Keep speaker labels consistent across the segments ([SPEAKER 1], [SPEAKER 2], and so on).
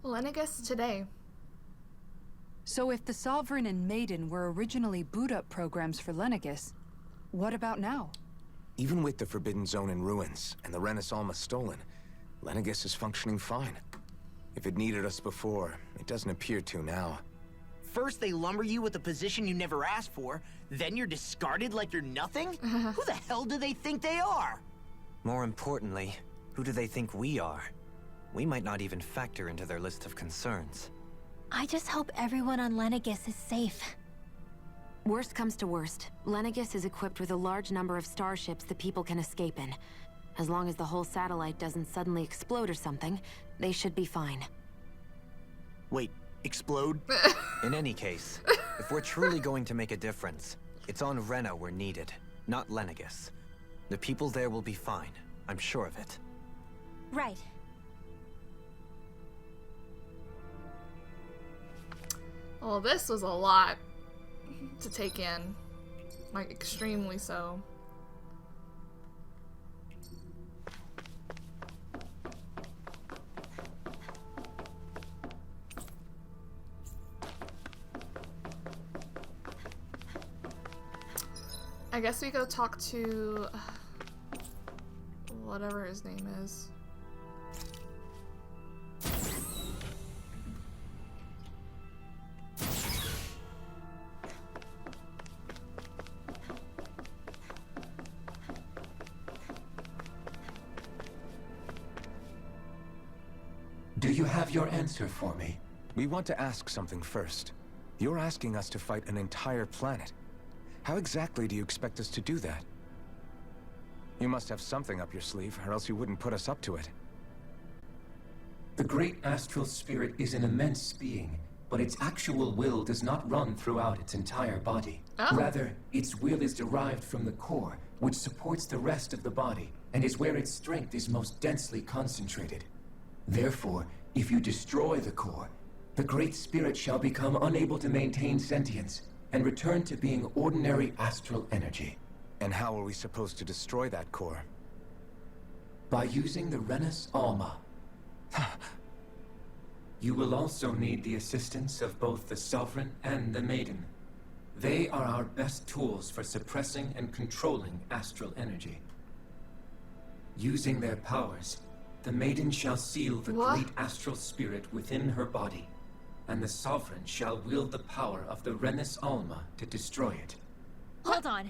[SPEAKER 1] Lenegus today.
[SPEAKER 2] So if the Sovereign and Maiden were originally boot-up programs for Lenegus, what about now?
[SPEAKER 3] Even with the Forbidden Zone in ruins and the Renans almost stolen, Lenegus is functioning fine. If it needed us before, it doesn't appear to now.
[SPEAKER 4] First they lumber you with a position you never asked for, then you're discarded like you're nothing? Who the hell do they think they are?
[SPEAKER 5] More importantly, who do they think we are? We might not even factor into their list of concerns.
[SPEAKER 6] I just hope everyone on Lenegus is safe.
[SPEAKER 7] Worst comes to worst, Lenegus is equipped with a large number of starships the people can escape in. As long as the whole satellite doesn't suddenly explode or something, they should be fine.
[SPEAKER 4] Wait, explode?
[SPEAKER 5] In any case, if we're truly going to make a difference, it's on Rena we're needed, not Lenegus. The people there will be fine, I'm sure of it.
[SPEAKER 6] Right.
[SPEAKER 1] Well, this was a lot to take in. Like, extremely so. I guess we go talk to whatever his name is.
[SPEAKER 8] Do you have your answer for me?
[SPEAKER 3] We want to ask something first. You're asking us to fight an entire planet. How exactly do you expect us to do that? You must have something up your sleeve, or else you wouldn't put us up to it.
[SPEAKER 8] The great astral spirit is an immense being, but its actual will does not run throughout its entire body.
[SPEAKER 1] Oh.
[SPEAKER 8] Rather, its will is derived from the core, which supports the rest of the body, and is where its strength is most densely concentrated. Therefore, if you destroy the core, the great spirit shall become unable to maintain sentience, and return to being ordinary astral energy.
[SPEAKER 3] And how are we supposed to destroy that core?
[SPEAKER 8] By using the Renans Alma. You will also need the assistance of both the Sovereign and the Maiden. They are our best tools for suppressing and controlling astral energy. Using their powers, the Maiden shall seal the great astral spirit within her body, and the Sovereign shall wield the power of the Renans Alma to destroy it.
[SPEAKER 6] Hold on.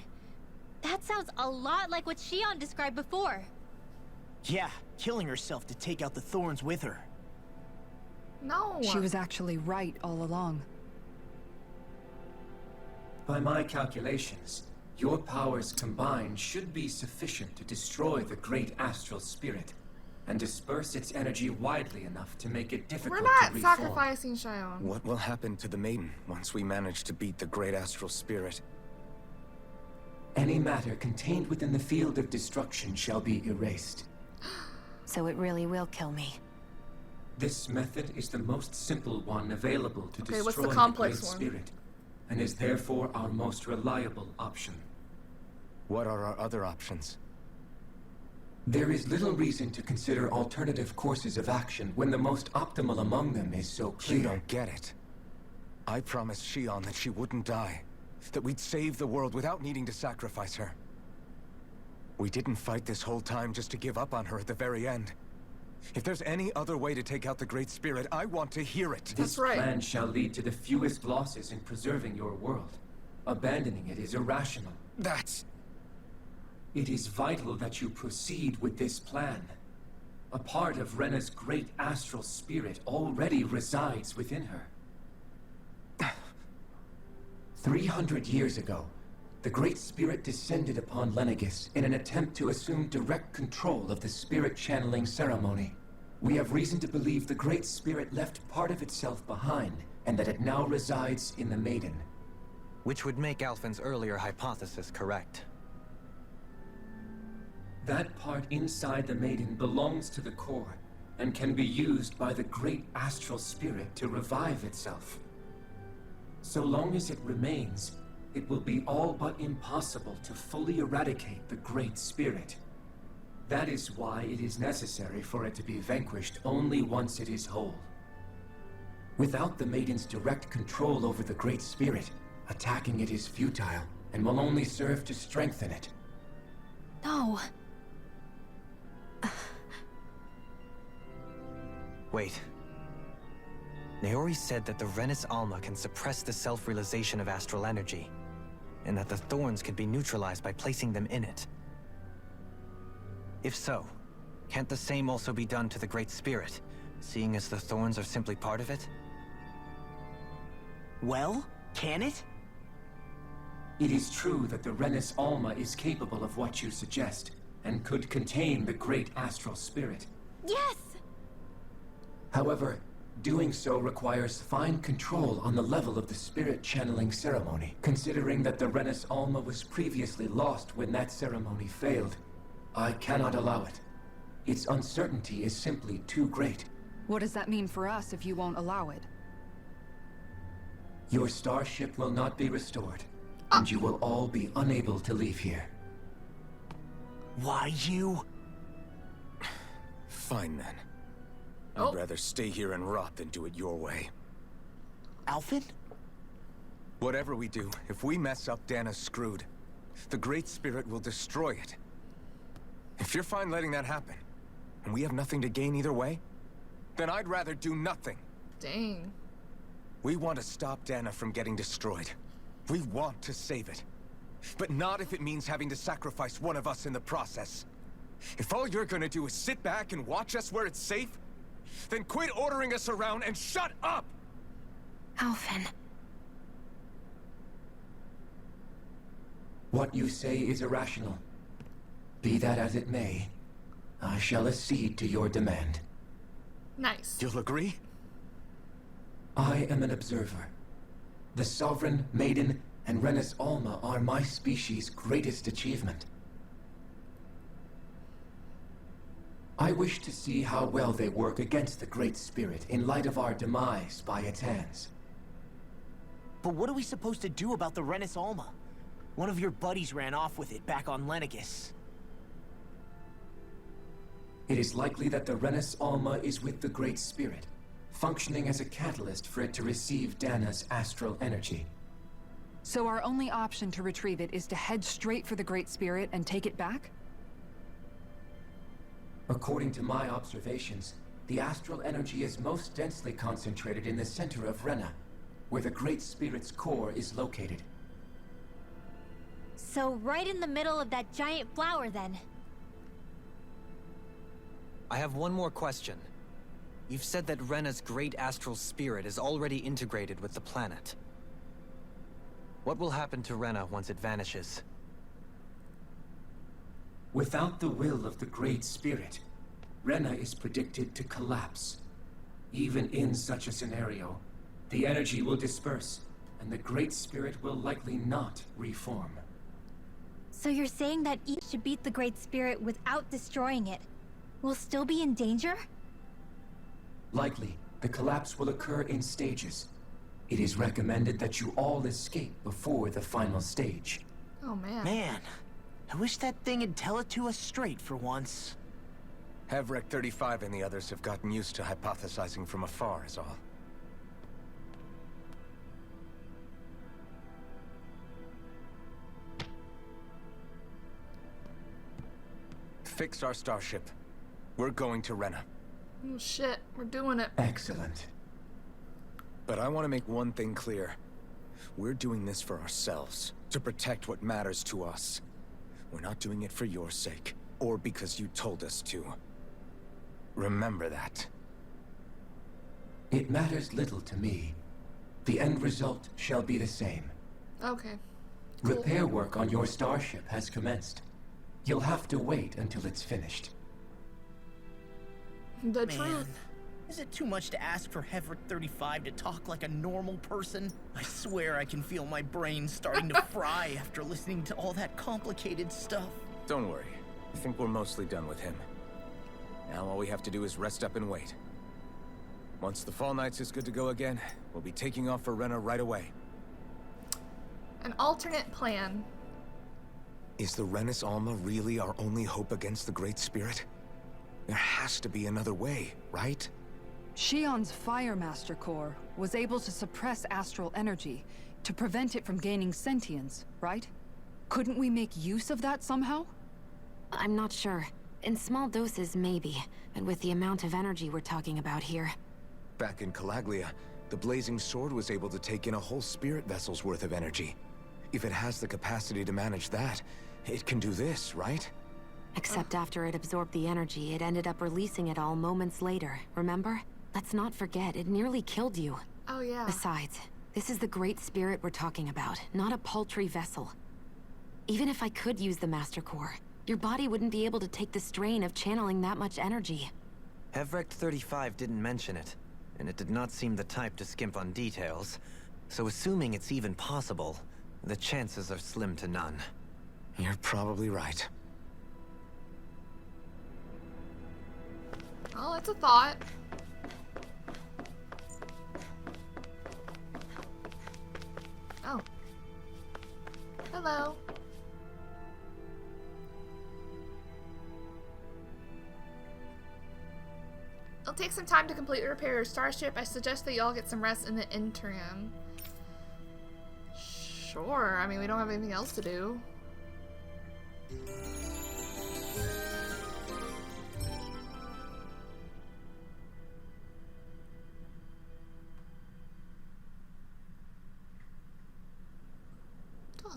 [SPEAKER 6] That sounds a lot like what Shion described before.
[SPEAKER 4] Yeah, killing herself to take out the thorns with her.
[SPEAKER 1] No.
[SPEAKER 2] She was actually right all along.
[SPEAKER 8] By my calculations, your powers combined should be sufficient to destroy the great astral spirit and disperse its energy widely enough to make it difficult
[SPEAKER 1] We're
[SPEAKER 8] to
[SPEAKER 1] not
[SPEAKER 8] reform.
[SPEAKER 1] sacrificing Shion.
[SPEAKER 3] What will happen to the Maiden once we manage to beat the great astral spirit?
[SPEAKER 8] Any matter contained within the field of destruction shall be erased.
[SPEAKER 7] So it really will kill me.
[SPEAKER 8] This method is the most simple one available to
[SPEAKER 1] Okay, what's the
[SPEAKER 8] destroy
[SPEAKER 1] complex
[SPEAKER 8] great
[SPEAKER 1] one?
[SPEAKER 8] spirit, and is therefore our most reliable option.
[SPEAKER 3] What are our other options?
[SPEAKER 8] There is little reason to consider alternative courses of action when the most optimal among them is so clear.
[SPEAKER 3] You don't get it. I promised Shion that she wouldn't die. That we'd save the world without needing to sacrifice her. We didn't fight this whole time just to give up on her at the very end. If there's any other way to take out the Great Spirit, I want to hear it.
[SPEAKER 8] This plan shall lead to the fewest losses in preserving your world. Abandoning it is irrational. It is vital that you proceed with this plan. A part of Rena's great astral spirit already resides within her. 300 years ago, the Great Spirit descended upon Lenegus in an attempt to assume direct control of the spirit channeling ceremony. We have reason to believe the Great Spirit left part of itself behind, and that it now resides in the Maiden.
[SPEAKER 5] Which would make Alphen's earlier hypothesis correct.
[SPEAKER 8] That part inside the Maiden belongs to the core, and can be used by the great astral spirit to revive itself. So long as it remains, it will be all but impossible to fully eradicate the Great Spirit. That is why it is necessary for it to be vanquished only once it is whole. Without the Maiden's direct control over the Great Spirit, attacking it is futile and will only serve to strengthen it.
[SPEAKER 6] No.
[SPEAKER 5] Wait. Naori said that the Renans Alma can suppress the self-realization of astral energy, and that the thorns can be neutralized by placing them in it. If so, can't the same also be done to the Great Spirit, seeing as the thorns are simply part of it?
[SPEAKER 4] Well, can it?
[SPEAKER 8] It is true that the Renans Alma is capable of what you suggest, and could contain the great astral spirit.
[SPEAKER 6] Yes!
[SPEAKER 8] However, doing so requires fine control on the level of the spirit channeling ceremony, considering that the Renans Alma was previously lost when that ceremony failed. I cannot allow it. Its uncertainty is simply too great.
[SPEAKER 2] What does that mean for us if you won't allow it?
[SPEAKER 8] Your starship will not be restored, and you will all be unable to leave here.
[SPEAKER 4] Why you?
[SPEAKER 3] Fine then.
[SPEAKER 1] Oh.
[SPEAKER 3] I'd rather stay here and rot than do it your way.
[SPEAKER 4] Alphen?
[SPEAKER 3] Whatever we do, if we mess up, Dahna's screwed. The Great Spirit will destroy it. If you're fine letting that happen, and we have nothing to gain either way, then I'd rather do nothing.
[SPEAKER 1] Dang.
[SPEAKER 3] We want to stop Dahna from getting destroyed. We want to save it. But not if it means having to sacrifice one of us in the process. If all you're gonna do is sit back and watch us where it's safe, then quit ordering us around and shut up!
[SPEAKER 7] Alphen.
[SPEAKER 8] What you say is irrational. Be that as it may, I shall accede to your demand.
[SPEAKER 1] Nice.
[SPEAKER 3] You'll agree?
[SPEAKER 8] I am an observer. The Sovereign, Maiden, and Renans Alma are my species' greatest achievement. I wish to see how well they work against the Great Spirit in light of our demise by its hands.
[SPEAKER 4] But what are we supposed to do about the Renans Alma? One of your buddies ran off with it back on Lenegis.
[SPEAKER 8] It is likely that the Renans Alma is with the Great Spirit, functioning as a catalyst for it to receive Dahna's astral energy.
[SPEAKER 2] So our only option to retrieve it is to head straight for the Great Spirit and take it back?
[SPEAKER 8] According to my observations, the astral energy is most densely concentrated in the center of Rena, where the Great Spirit's core is located.
[SPEAKER 6] So right in the middle of that giant flower, then.
[SPEAKER 5] I have one more question. You've said that Rena's great astral spirit is already integrated with the planet. What will happen to Rena once it vanishes?
[SPEAKER 8] Without the will of the Great Spirit, Rena is predicted to collapse. Even in such a scenario, the energy will disperse, and the Great Spirit will likely not reform.
[SPEAKER 6] So you're saying that each should beat the Great Spirit without destroying it? We'll still be in danger?
[SPEAKER 8] Likely, the collapse will occur in stages. It is recommended that you all escape before the final stage.
[SPEAKER 1] Oh man.
[SPEAKER 4] Man, I wish that thing would tell it to us straight for once.
[SPEAKER 3] Hevrek 35 and the others have gotten used to hypothesizing from afar is all. Fix our starship. We're going to Rena.
[SPEAKER 1] Oh shit, we're doing it.
[SPEAKER 8] Excellent.
[SPEAKER 3] But I want to make one thing clear. We're doing this for ourselves, to protect what matters to us. We're not doing it for your sake, or because you told us to. Remember that.
[SPEAKER 8] It matters little to me. The end result shall be the same.
[SPEAKER 1] Okay.
[SPEAKER 8] Repair work on your starship has commenced. You'll have to wait until it's finished.
[SPEAKER 1] The
[SPEAKER 4] Man,
[SPEAKER 1] truth.
[SPEAKER 4] is it too much to ask for Hevrek 35 to talk like a normal person? I swear I can feel my brain starting to fry after listening to all that complicated stuff.
[SPEAKER 3] Don't worry. I think we're mostly done with him. Now all we have to do is rest up and wait. Once the Fall Knights is good to go again, we'll be taking off for Rena right away.
[SPEAKER 1] An alternate plan.
[SPEAKER 3] Is the Renans Alma really our only hope against the Great Spirit? There has to be another way, right?
[SPEAKER 2] Shion's Fire Master Core was able to suppress astral energy to prevent it from gaining sentience, right? Couldn't we make use of that somehow?
[SPEAKER 7] I'm not sure. In small doses, maybe. But with the amount of energy we're talking about here...
[SPEAKER 3] Back in Calaglia, the blazing sword was able to take in a whole spirit vessel's worth of energy. If it has the capacity to manage that, it can do this, right?
[SPEAKER 7] Except after it absorbed the energy, it ended up releasing it all moments later, remember? Let's not forget, it nearly killed you.
[SPEAKER 1] Oh, yeah.
[SPEAKER 7] Besides, this is the Great Spirit we're talking about, not a paltry vessel. Even if I could use the Master Core, your body wouldn't be able to take the strain of channeling that much energy.
[SPEAKER 5] Hevrect 35 didn't mention it, and it did not seem the type to skimp on details. So assuming it's even possible, the chances are slim to none.
[SPEAKER 3] You're probably right.
[SPEAKER 1] Oh, it's a thought. Oh. Hello. It'll take some time to complete the repair of your starship. I suggest that y'all get some rest in the interim. Sure. I mean, we don't have anything else to do.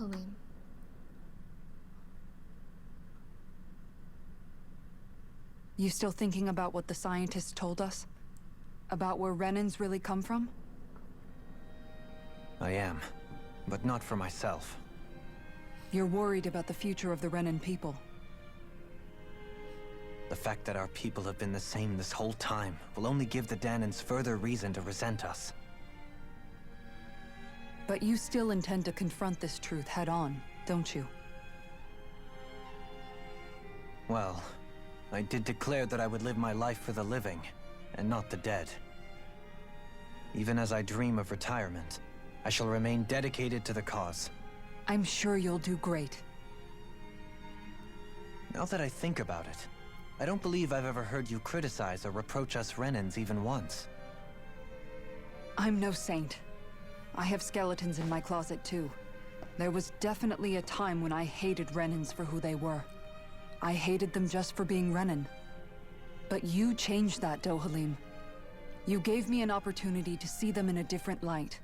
[SPEAKER 1] Dahnan.
[SPEAKER 2] You still thinking about what the scientists told us? About where Renans really come from?
[SPEAKER 5] I am, but not for myself.
[SPEAKER 2] You're worried about the future of the Renan people.
[SPEAKER 5] The fact that our people have been the same this whole time will only give the Dahnans further reason to resent us.
[SPEAKER 2] But you still intend to confront this truth head-on, don't you?
[SPEAKER 5] Well, I did declare that I would live my life for the living, and not the dead. Even as I dream of retirement, I shall remain dedicated to the cause.
[SPEAKER 2] I'm sure you'll do great.
[SPEAKER 5] Now that I think about it, I don't believe I've ever heard you criticize or reproach us Renans even once.
[SPEAKER 2] I'm no saint. I have skeletons in my closet too. There was definitely a time when I hated Renans for who they were. I hated them just for being Renan. But you changed that, Dohalim. You gave me an opportunity to see them in a different light.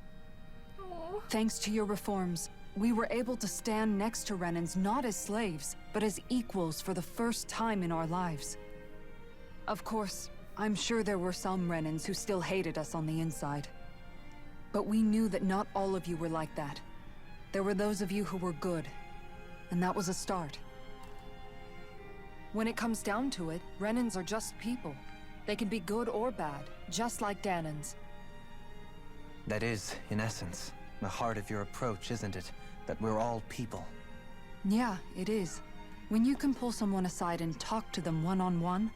[SPEAKER 1] Aww.
[SPEAKER 2] Thanks to your reforms, we were able to stand next to Renans not as slaves, but as equals for the first time in our lives. Of course, I'm sure there were some Renans who still hated us on the inside. But we knew that not all of you were like that. There were those of you who were good, and that was a start. When it comes down to it, Renans are just people. They can be good or bad, just like Dahnans.
[SPEAKER 5] That is, in essence, the heart of your approach, isn't it? That we're all people.
[SPEAKER 2] Yeah, it is. When you can pull someone aside and talk to them one-on-one,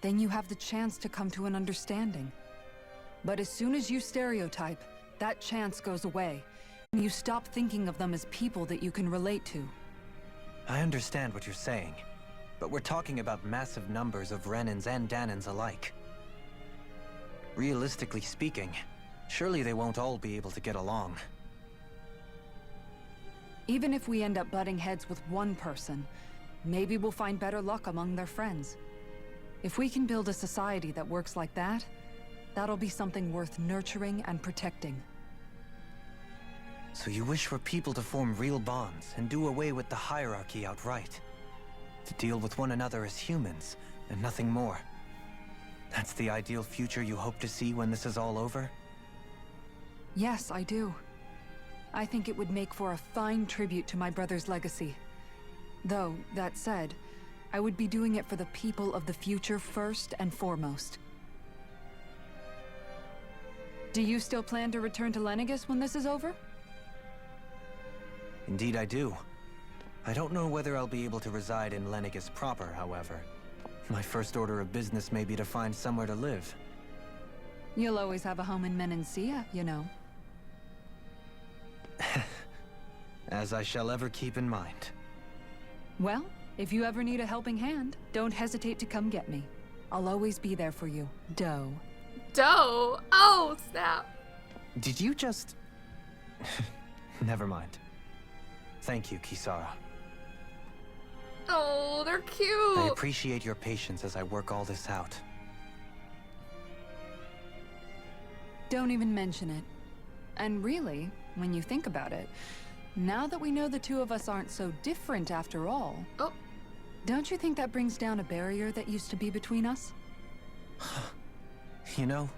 [SPEAKER 2] then you have the chance to come to an understanding. But as soon as you stereotype, that chance goes away, and you stop thinking of them as people that you can relate to.
[SPEAKER 5] I understand what you're saying, but we're talking about massive numbers of Renans and Dahnans alike. Realistically speaking, surely they won't all be able to get along.
[SPEAKER 2] Even if we end up butting heads with one person, maybe we'll find better luck among their friends. If we can build a society that works like that, that'll be something worth nurturing and protecting.
[SPEAKER 5] So you wish for people to form real bonds and do away with the hierarchy outright? To deal with one another as humans, and nothing more? That's the ideal future you hope to see when this is all over?
[SPEAKER 2] Yes, I do. I think it would make for a fine tribute to my brother's legacy. Though, that said, I would be doing it for the people of the future first and foremost. Do you still plan to return to Lenegis when this is over?
[SPEAKER 5] Indeed I do. I don't know whether I'll be able to reside in Lenegis proper, however. My first order of business may be to find somewhere to live.
[SPEAKER 2] You'll always have a home in Menancia, you know.
[SPEAKER 5] As I shall ever keep in mind.
[SPEAKER 2] Well, if you ever need a helping hand, don't hesitate to come get me. I'll always be there for you, Doe.
[SPEAKER 1] dough. Oh, snap.
[SPEAKER 5] Did you just... Never mind. Thank you, Kisara.
[SPEAKER 1] Oh, they're
[SPEAKER 5] I
[SPEAKER 1] cute.
[SPEAKER 5] appreciate your patience as I work all this out.
[SPEAKER 2] Don't even mention it. And really, when you think about it, now that we know the two of us aren't so different after all,
[SPEAKER 1] Oh,
[SPEAKER 2] don't you think that brings down a barrier that used to be between us?
[SPEAKER 5] You know,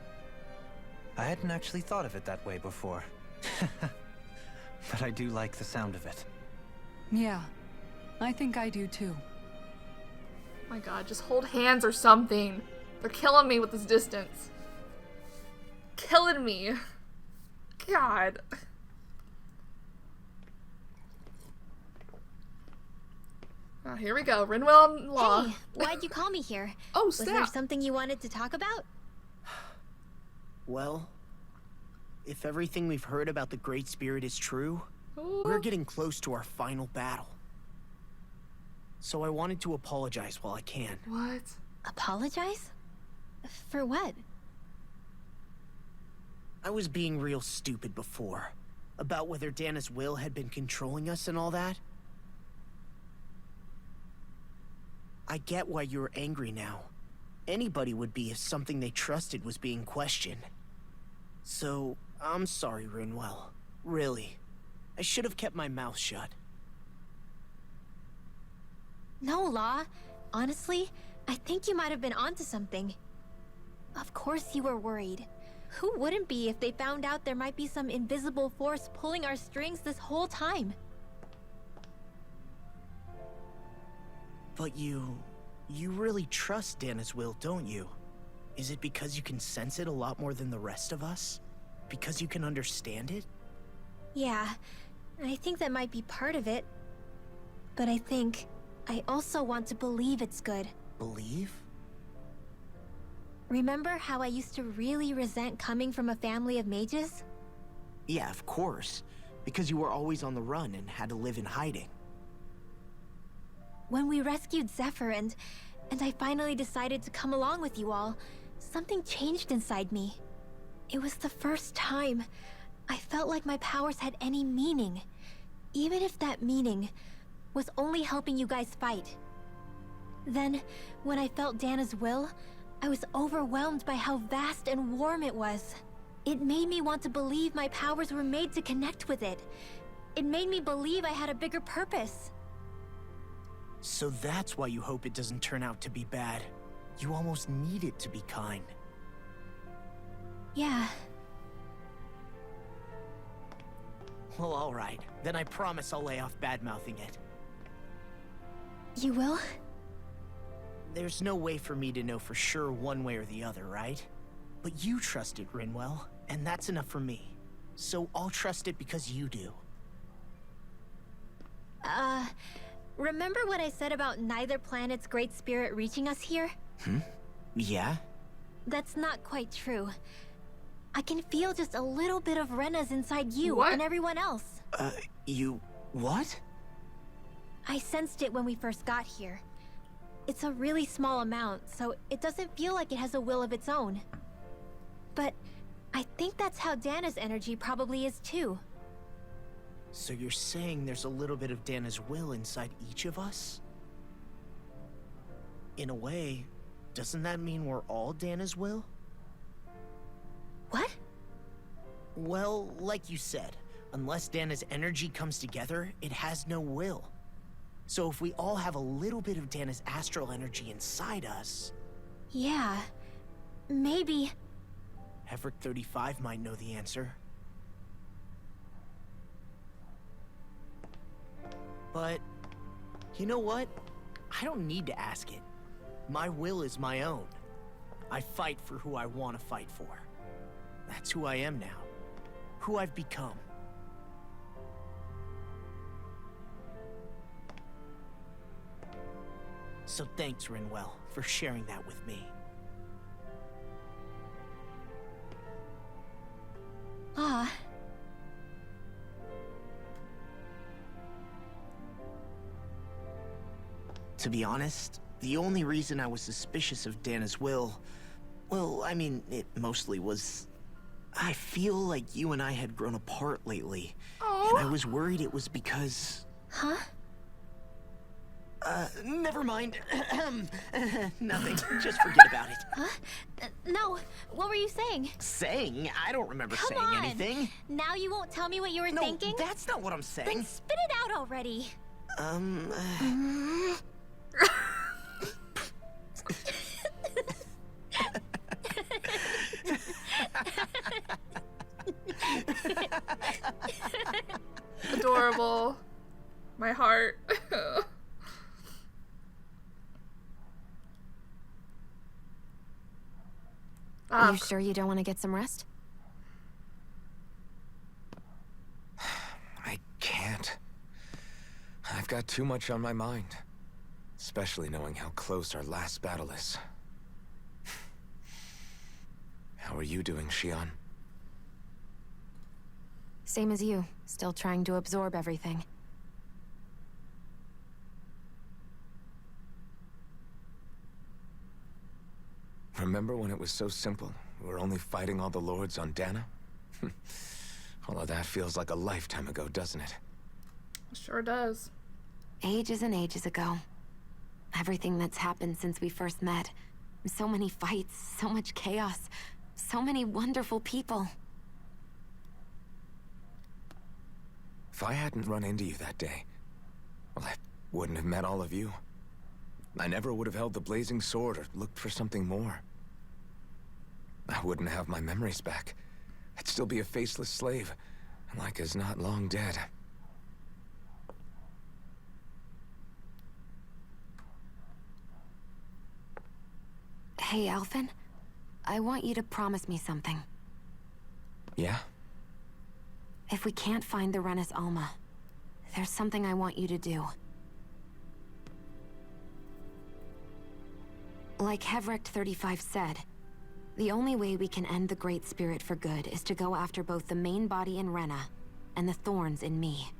[SPEAKER 5] I hadn't actually thought of it that way before. But I do like the sound of it.
[SPEAKER 2] Yeah, I think I do too.
[SPEAKER 1] my God, just hold hands or something. They're killing me with this distance. Killing me. God. Oh, here we go. Rinwell and Law.
[SPEAKER 6] Hey, why'd you call me here?
[SPEAKER 1] Oh,
[SPEAKER 6] Was there
[SPEAKER 1] snap.
[SPEAKER 6] something you wanted to talk about?
[SPEAKER 4] Well, if everything we've heard about the Great Spirit is true,
[SPEAKER 1] Ooh.
[SPEAKER 4] we're getting close to our final battle. So I wanted to apologize while I can.
[SPEAKER 1] What?
[SPEAKER 6] Apologize? For what?
[SPEAKER 4] I was being real stupid before. About whether Dahna's will had been controlling us and all that. I get why you're angry now. Anybody would be if something they trusted was being questioned. So, I'm sorry, Rinwell. Really. I should have kept my mouth shut.
[SPEAKER 6] No, Law. Honestly, I think you might have been onto something. Of course you were worried. Who wouldn't be if they found out there might be some invisible force pulling our strings this whole time?
[SPEAKER 4] But you really trust Dahna's will, don't you? Is it because you can sense it a lot more than the rest of us? Because you can understand it?
[SPEAKER 6] Yeah, I think that might be part of it. But I think I also want to believe it's good.
[SPEAKER 4] Believe?
[SPEAKER 6] Remember how I used to really resent coming from a family of mages?
[SPEAKER 4] Yeah, of course. Because you were always on the run and had to live in hiding.
[SPEAKER 6] When we rescued Zephyr and I finally decided to come along with you all, something changed inside me. It was the first time I felt like my powers had any meaning, even if that meaning was only helping you guys fight. Then, when I felt Dahna's will, I was overwhelmed by how vast and warm it was. It made me want to believe my powers were made to connect with it. It made me believe I had a bigger purpose.
[SPEAKER 4] So that's why you hope it doesn't turn out to be bad. You almost need it to be kind.
[SPEAKER 6] Yeah.
[SPEAKER 4] Well, alright. Then I promise I'll lay off bad-mouthing it.
[SPEAKER 6] You will?
[SPEAKER 4] There's no way for me to know for sure one way or the other, right? But you trust it, Rinwell, and that's enough for me. So I'll trust it because you do.
[SPEAKER 6] Remember what I said about neither planet's great spirit reaching us here?
[SPEAKER 4] Yeah?
[SPEAKER 6] That's not quite true. I can feel just a little bit of Rena's inside you
[SPEAKER 1] What?
[SPEAKER 6] and everyone else.
[SPEAKER 4] You... what?
[SPEAKER 6] I sensed it when we first got here. It's a really small amount, so it doesn't feel like it has a will of its own. But I think that's how Dahna's energy probably is too.
[SPEAKER 4] So you're saying there's a little bit of Dahna's will inside each of us? In a way, doesn't that mean we're all Dahna's will?
[SPEAKER 6] What?
[SPEAKER 4] Well, like you said, unless Dahna's energy comes together, it has no will. So if we all have a little bit of Dahna's astral energy inside us...
[SPEAKER 6] Yeah. Maybe.
[SPEAKER 4] Hefric 35 might know the answer. But, you know what? I don't need to ask it. My will is my own. I fight for who I want to fight for. That's who I am now. Who I've become. So thanks, Rinwell, for sharing that with me.
[SPEAKER 6] Ah.
[SPEAKER 4] To be honest, the only reason I was suspicious of Dahna's will Well, I mean, it mostly was... I feel like you and I had grown apart lately.
[SPEAKER 1] Oh.
[SPEAKER 4] And I was worried it was because...
[SPEAKER 6] Huh?
[SPEAKER 4] Never mind. Nothing. Just forget about it.
[SPEAKER 6] Huh? No. What were you saying?
[SPEAKER 4] Saying? I don't remember
[SPEAKER 6] Come
[SPEAKER 4] saying
[SPEAKER 6] on.
[SPEAKER 4] anything.
[SPEAKER 6] Now you won't tell me what you were
[SPEAKER 4] No,
[SPEAKER 6] thinking?
[SPEAKER 4] that's not what I'm saying.
[SPEAKER 6] Then spit it out already.
[SPEAKER 1] Adorable. My heart.
[SPEAKER 7] Are you sure you don't want to get some rest?
[SPEAKER 3] I can't. I've got too much on my mind. Especially knowing how close our last battle is. How are you doing, Xion?
[SPEAKER 7] Same as you. Still trying to absorb everything.
[SPEAKER 3] Remember when it was so simple? We were only fighting all the lords on Dahna? All of that feels like a lifetime ago, doesn't it?
[SPEAKER 1] Sure does.
[SPEAKER 7] Ages and ages ago. Everything that's happened since we first met. So many fights, so much chaos, so many wonderful people.
[SPEAKER 3] If I hadn't run into you that day, well, I wouldn't have met all of you. I never would have held the blazing sword or looked for something more. I wouldn't have my memories back. I'd still be a faceless slave, like as not long dead.
[SPEAKER 7] Hey, Alphen. I want you to promise me something.
[SPEAKER 3] Yeah?
[SPEAKER 7] If we can't find the Renans Alma, there's something I want you to do. Like Hevrect 35 said, the only way we can end the Great Spirit for good is to go after both the main body in Rena and the thorns in me.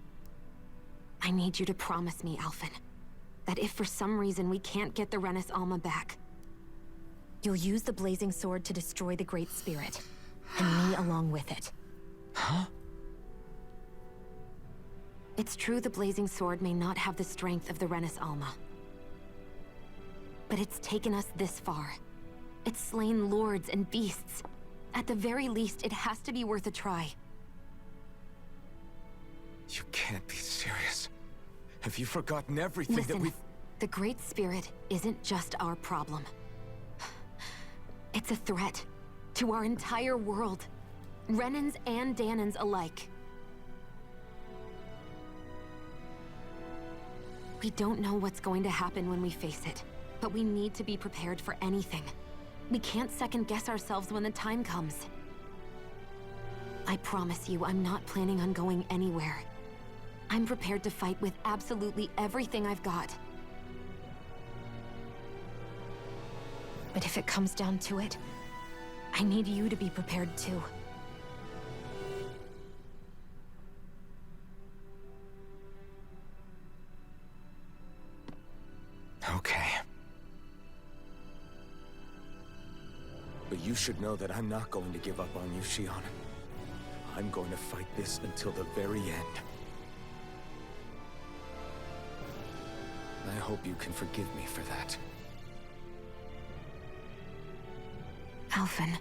[SPEAKER 7] I need you to promise me, Alphen, that if for some reason we can't get the Renans Alma back, you'll use the blazing sword to destroy the Great Spirit, and me along with it.
[SPEAKER 3] Huh?
[SPEAKER 7] It's true the blazing sword may not have the strength of the Renans Alma. But it's taken us this far. It's slain lords and beasts. At the very least, it has to be worth a try.
[SPEAKER 3] You can't be serious. Have you forgotten everything that
[SPEAKER 7] Listen,
[SPEAKER 3] we've...
[SPEAKER 7] the Great Spirit isn't just our problem. It's a threat to our entire world. Renans and Dahnans alike. We don't know what's going to happen when we face it, but we need to be prepared for anything. We can't second-guess ourselves when the time comes. I promise you, I'm not planning on going anywhere. I'm prepared to fight with absolutely everything I've got. But if it comes down to it, I need you to be prepared too.
[SPEAKER 3] Okay. But you should know that I'm not going to give up on you, Xion. I'm going to fight this until the very end. I hope you can forgive me for that.
[SPEAKER 7] Alphen.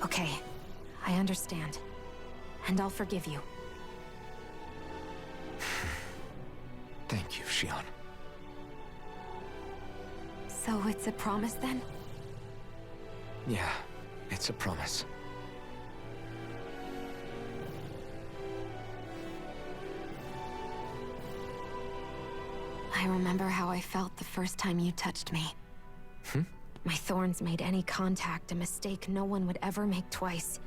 [SPEAKER 7] Okay, I understand. And I'll forgive you.
[SPEAKER 3] Thank you, Xion.
[SPEAKER 7] So it's a promise then?
[SPEAKER 3] Yeah, it's a promise.
[SPEAKER 7] I remember how I felt the first time you touched me. My thorns made any contact a mistake no one would ever make twice.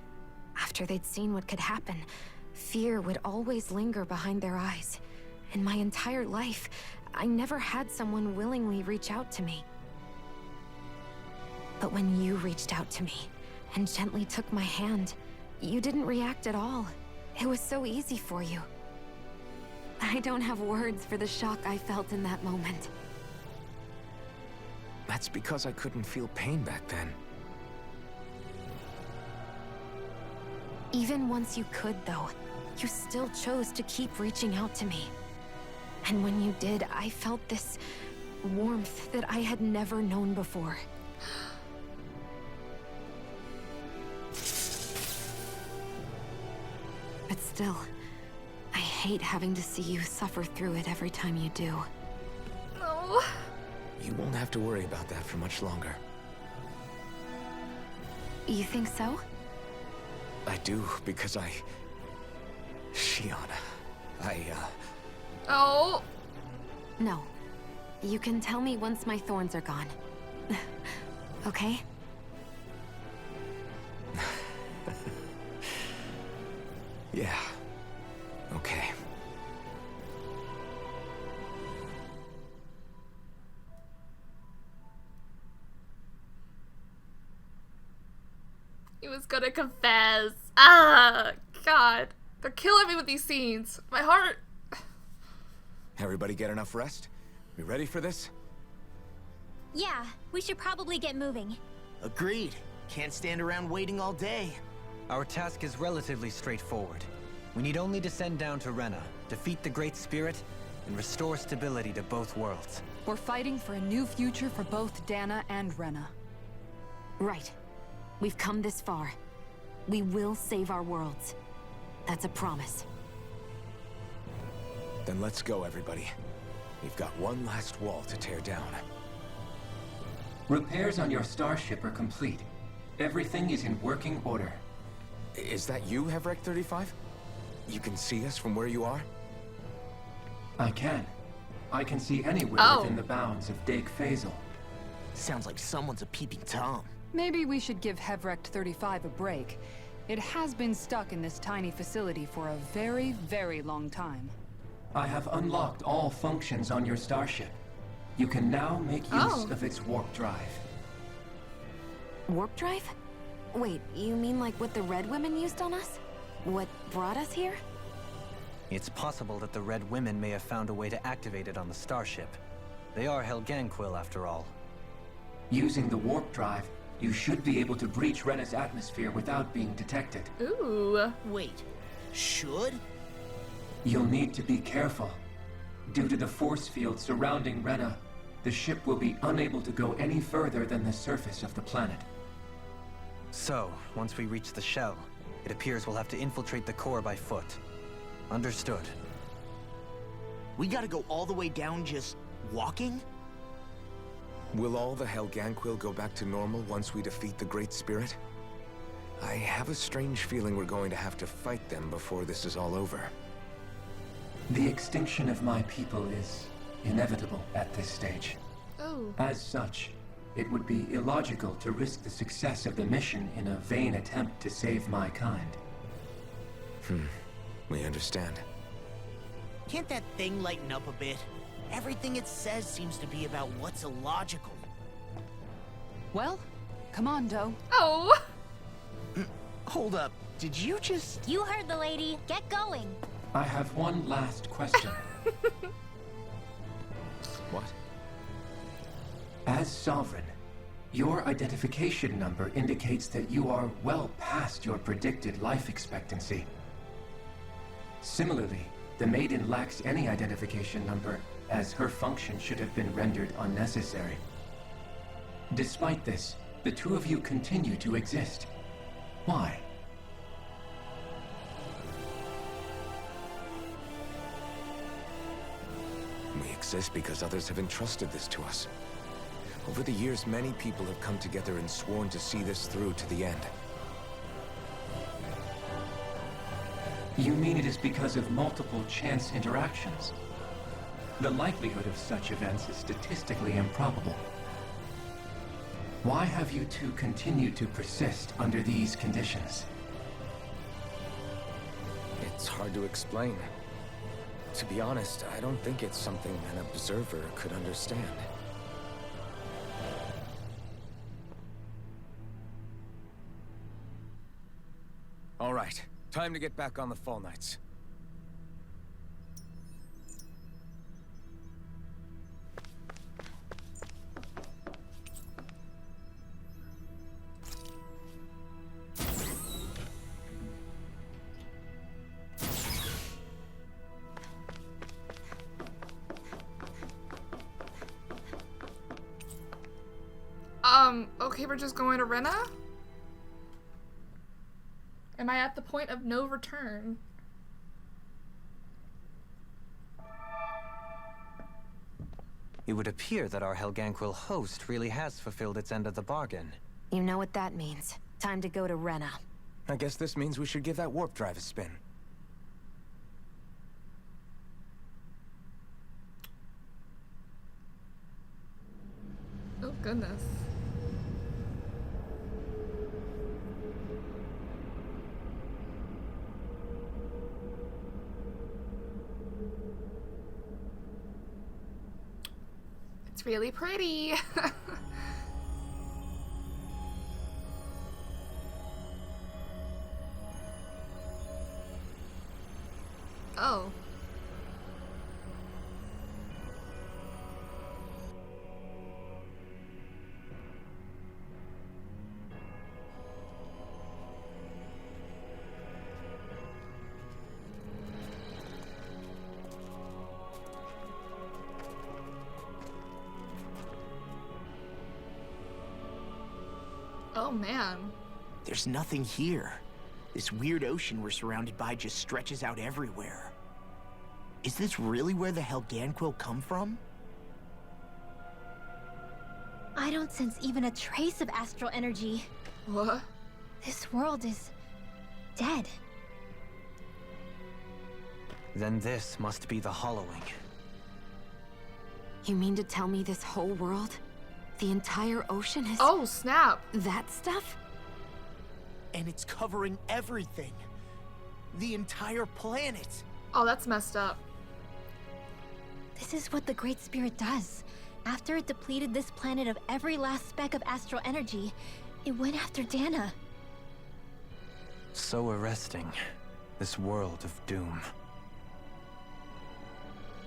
[SPEAKER 7] After they'd seen what could happen, fear would always linger behind their eyes. In my entire life, I never had someone willingly reach out to me. But when you reached out to me and gently took my hand, you didn't react at all. It was so easy for you. I don't have words for the shock I felt in that moment.
[SPEAKER 3] That's because I couldn't feel pain back then.
[SPEAKER 7] Even once you could, though, you still chose to keep reaching out to me. And when you did, I felt this warmth that I had never known before. But still, I hate having to see you suffer through it every time you do.
[SPEAKER 1] No.
[SPEAKER 3] You won't have to worry about that for much longer.
[SPEAKER 7] You think so?
[SPEAKER 3] I do, because Shion,
[SPEAKER 1] Oh.
[SPEAKER 7] No. You can tell me once my thorns are gone. Okay?
[SPEAKER 3] Yeah. Okay.
[SPEAKER 1] He was gonna confess. Ah, God. They're killing me with these scenes. My heart.
[SPEAKER 3] Everybody get enough rest? We ready for this?
[SPEAKER 6] Yeah, we should probably get moving.
[SPEAKER 4] Agreed. Can't stand around waiting all day.
[SPEAKER 5] Our task is relatively straightforward. We need only descend down to Rena, defeat the Great Spirit, and restore stability to both worlds.
[SPEAKER 2] We're fighting for a new future for both Dahna and Rena.
[SPEAKER 7] Right. We've come this far. We will save our worlds. That's a promise.
[SPEAKER 3] Then let's go, everybody. We've got one last wall to tear down.
[SPEAKER 8] Repairs on your starship are complete. Everything is in working order.
[SPEAKER 3] Is that you, Hevrek 35? You can see us from where you are?
[SPEAKER 8] I can. I can see anywhere within the bounds of Dake Phasal.
[SPEAKER 4] Sounds like someone's a peeping Tom.
[SPEAKER 2] Maybe we should give Hevrek 35 a break. It has been stuck in this tiny facility for a very, very long time.
[SPEAKER 8] I have unlocked all functions on your starship. You can now make use of its warp drive.
[SPEAKER 7] Warp drive? Wait, you mean like what the Red Women used on us? What brought us here?
[SPEAKER 5] It's possible that the Red Women may have found a way to activate it on the starship. They are Helganquil, after all.
[SPEAKER 8] Using the warp drive, you should be able to breach Rena's atmosphere without being detected.
[SPEAKER 1] Ooh.
[SPEAKER 4] Wait, should?
[SPEAKER 8] You'll need to be careful. Due to the force field surrounding Rena, the ship will be unable to go any further than the surface of the planet.
[SPEAKER 5] So, once we reach the shell, it appears we'll have to infiltrate the core by foot. Understood.
[SPEAKER 4] We gotta go all the way down just walking?
[SPEAKER 3] Will all the Helganquil go back to normal once we defeat the Great Spirit? I have a strange feeling we're going to have to fight them before this is all over.
[SPEAKER 8] The extinction of my people is inevitable at this stage.
[SPEAKER 1] Oh.
[SPEAKER 8] As such, it would be illogical to risk the success of the mission in a vain attempt to save my kind.
[SPEAKER 3] We understand.
[SPEAKER 4] Can't that thing lighten up a bit? Everything it says seems to be about what's illogical.
[SPEAKER 2] Well, come on, Doe.
[SPEAKER 1] Oh.
[SPEAKER 4] Hold up, did you just...
[SPEAKER 6] You heard the lady. Get going.
[SPEAKER 8] I have one last question.
[SPEAKER 3] What?
[SPEAKER 8] As Sovereign, your identification number indicates that you are well past your predicted life expectancy. Similarly, the Maiden lacks any identification number, as her function should have been rendered unnecessary. Despite this, the two of you continue to exist. Why?
[SPEAKER 3] We exist because others have entrusted this to us. Over the years, many people have come together and sworn to see this through to the end.
[SPEAKER 8] You mean it is because of multiple chance interactions? The likelihood of such events is statistically improbable. Why have you two continued to persist under these conditions?
[SPEAKER 3] It's hard to explain. To be honest, I don't think it's something an observer could understand. All right, time to get back on the Fall Knights.
[SPEAKER 1] Okay, we're just going to Rena? Am I at the point of no return?
[SPEAKER 5] It would appear that our Helganquil host really has fulfilled its end of the bargain.
[SPEAKER 7] You know what that means. Time to go to Rena.
[SPEAKER 3] I guess this means we should give that warp drive a spin.
[SPEAKER 1] Oh, goodness. It's really pretty. Oh. Oh, man.
[SPEAKER 4] There's nothing here. This weird ocean we're surrounded by just stretches out everywhere. Is this really where the Helganquil come from?
[SPEAKER 6] I don't sense even a trace of astral energy.
[SPEAKER 1] What?
[SPEAKER 6] This world is dead.
[SPEAKER 5] Then this must be the hollowing.
[SPEAKER 7] You mean to tell me this whole world? The entire ocean is...
[SPEAKER 1] Oh, snap.
[SPEAKER 7] That stuff?
[SPEAKER 4] And it's covering everything. The entire planet.
[SPEAKER 1] Oh, that's messed up.
[SPEAKER 6] This is what the Great Spirit does. After it depleted this planet of every last speck of astral energy, it went after Dahna.
[SPEAKER 5] So arresting. This world of doom.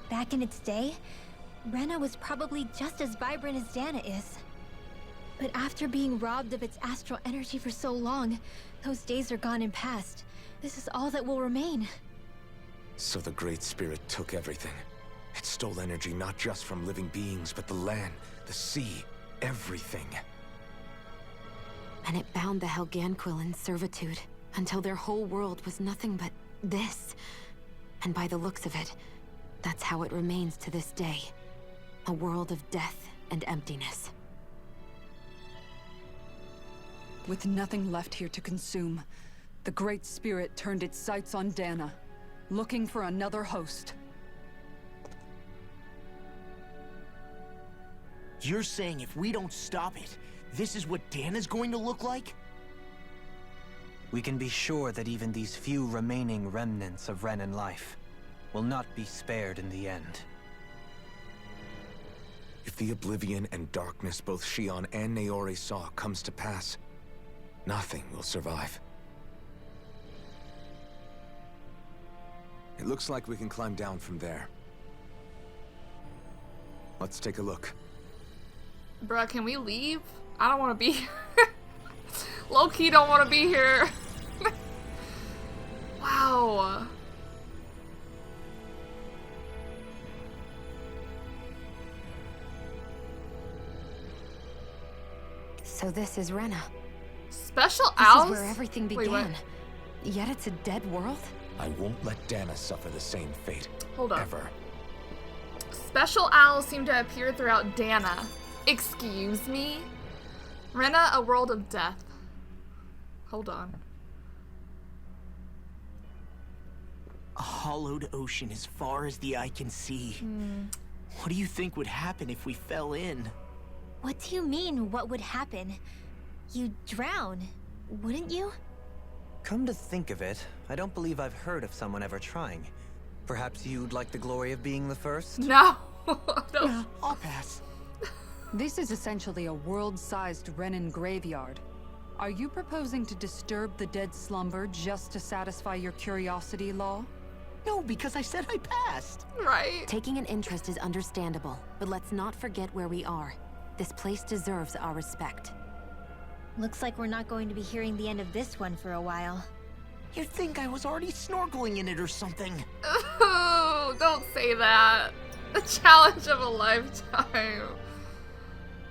[SPEAKER 6] Back in its day, Rena was probably just as vibrant as Dahna is. But after being robbed of its astral energy for so long, those days are gone and past. This is all that will remain.
[SPEAKER 3] So the Great Spirit took everything. It stole energy not just from living beings, but the land, the sea, everything.
[SPEAKER 7] And it bound the Helganquil in servitude, until their whole world was nothing but this. And by the looks of it, that's how it remains to this day. A world of death and emptiness.
[SPEAKER 2] With nothing left here to consume, the Great Spirit turned its sights on Dahna, looking for another host.
[SPEAKER 4] You're saying if we don't stop it, this is what Dahna's going to look like?
[SPEAKER 5] We can be sure that even these few remaining remnants of Renan life will not be spared in the end.
[SPEAKER 3] If the oblivion and darkness both Shion and Naori saw comes to pass, nothing will survive. It looks like we can climb down from there. Let's take a look.
[SPEAKER 1] Bruh, can we leave? I don't want to be here. Low-key don't want to be here. Wow.
[SPEAKER 7] So this is Rena.
[SPEAKER 1] Special
[SPEAKER 7] This
[SPEAKER 1] Owls?
[SPEAKER 7] is where everything
[SPEAKER 1] Wait,
[SPEAKER 7] began.
[SPEAKER 1] what?
[SPEAKER 7] Yet it's a dead world?
[SPEAKER 3] I won't let Dahna suffer the same fate.
[SPEAKER 1] Hold on.
[SPEAKER 3] Ever.
[SPEAKER 1] Special owls seem to appear throughout Dahna. Excuse me? Rena, a world of death. Hold on.
[SPEAKER 4] A hollowed ocean as far as the eye can see. What do you think would happen if we fell in?
[SPEAKER 6] What do you mean, what would happen? You'd drown, wouldn't you?
[SPEAKER 5] Come to think of it, I don't believe I've heard of someone ever trying. Perhaps you'd like the glory of being the first?
[SPEAKER 1] No. No.
[SPEAKER 4] I'll pass.
[SPEAKER 2] This is essentially a world-sized Renan graveyard. Are you proposing to disturb the dead slumber just to satisfy your curiosity, Law?
[SPEAKER 4] No, because I said I passed.
[SPEAKER 1] Right?
[SPEAKER 7] Taking an interest is understandable, but let's not forget where we are. This place deserves our respect.
[SPEAKER 6] Looks like we're not going to be hearing the end of this one for a while.
[SPEAKER 4] You'd think I was already snorkeling in it or something.
[SPEAKER 1] Oh, don't say that. The challenge of a lifetime.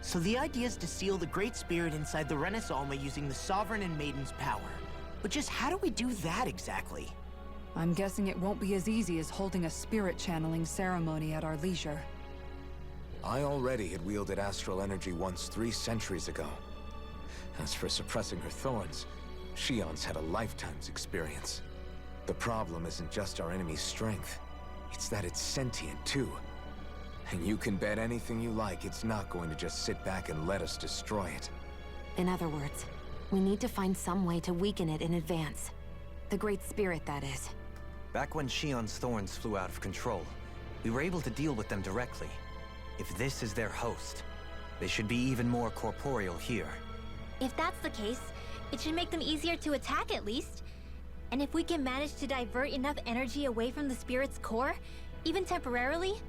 [SPEAKER 4] So the idea is to seal the Great Spirit inside the Renans Alma using the Sovereign and Maiden's power. But just how do we do that exactly?
[SPEAKER 2] I'm guessing it won't be as easy as holding a spirit channeling ceremony at our leisure.
[SPEAKER 3] I already had wielded astral energy once 3 centuries ago. As for suppressing her thorns, Shion's had a lifetime's experience. The problem isn't just our enemy's strength. It's that it's sentient, too. And you can bet anything you like it's not going to just sit back and let us destroy it.
[SPEAKER 7] In other words, we need to find some way to weaken it in advance. The Great Spirit, that is.
[SPEAKER 5] Back when Shion's thorns flew out of control, we were able to deal with them directly. If this is their host, they should be even more corporeal here.
[SPEAKER 6] If that's the case, it should make them easier to attack at least. And if we can manage to divert enough energy away from the spirit's core, even temporarily,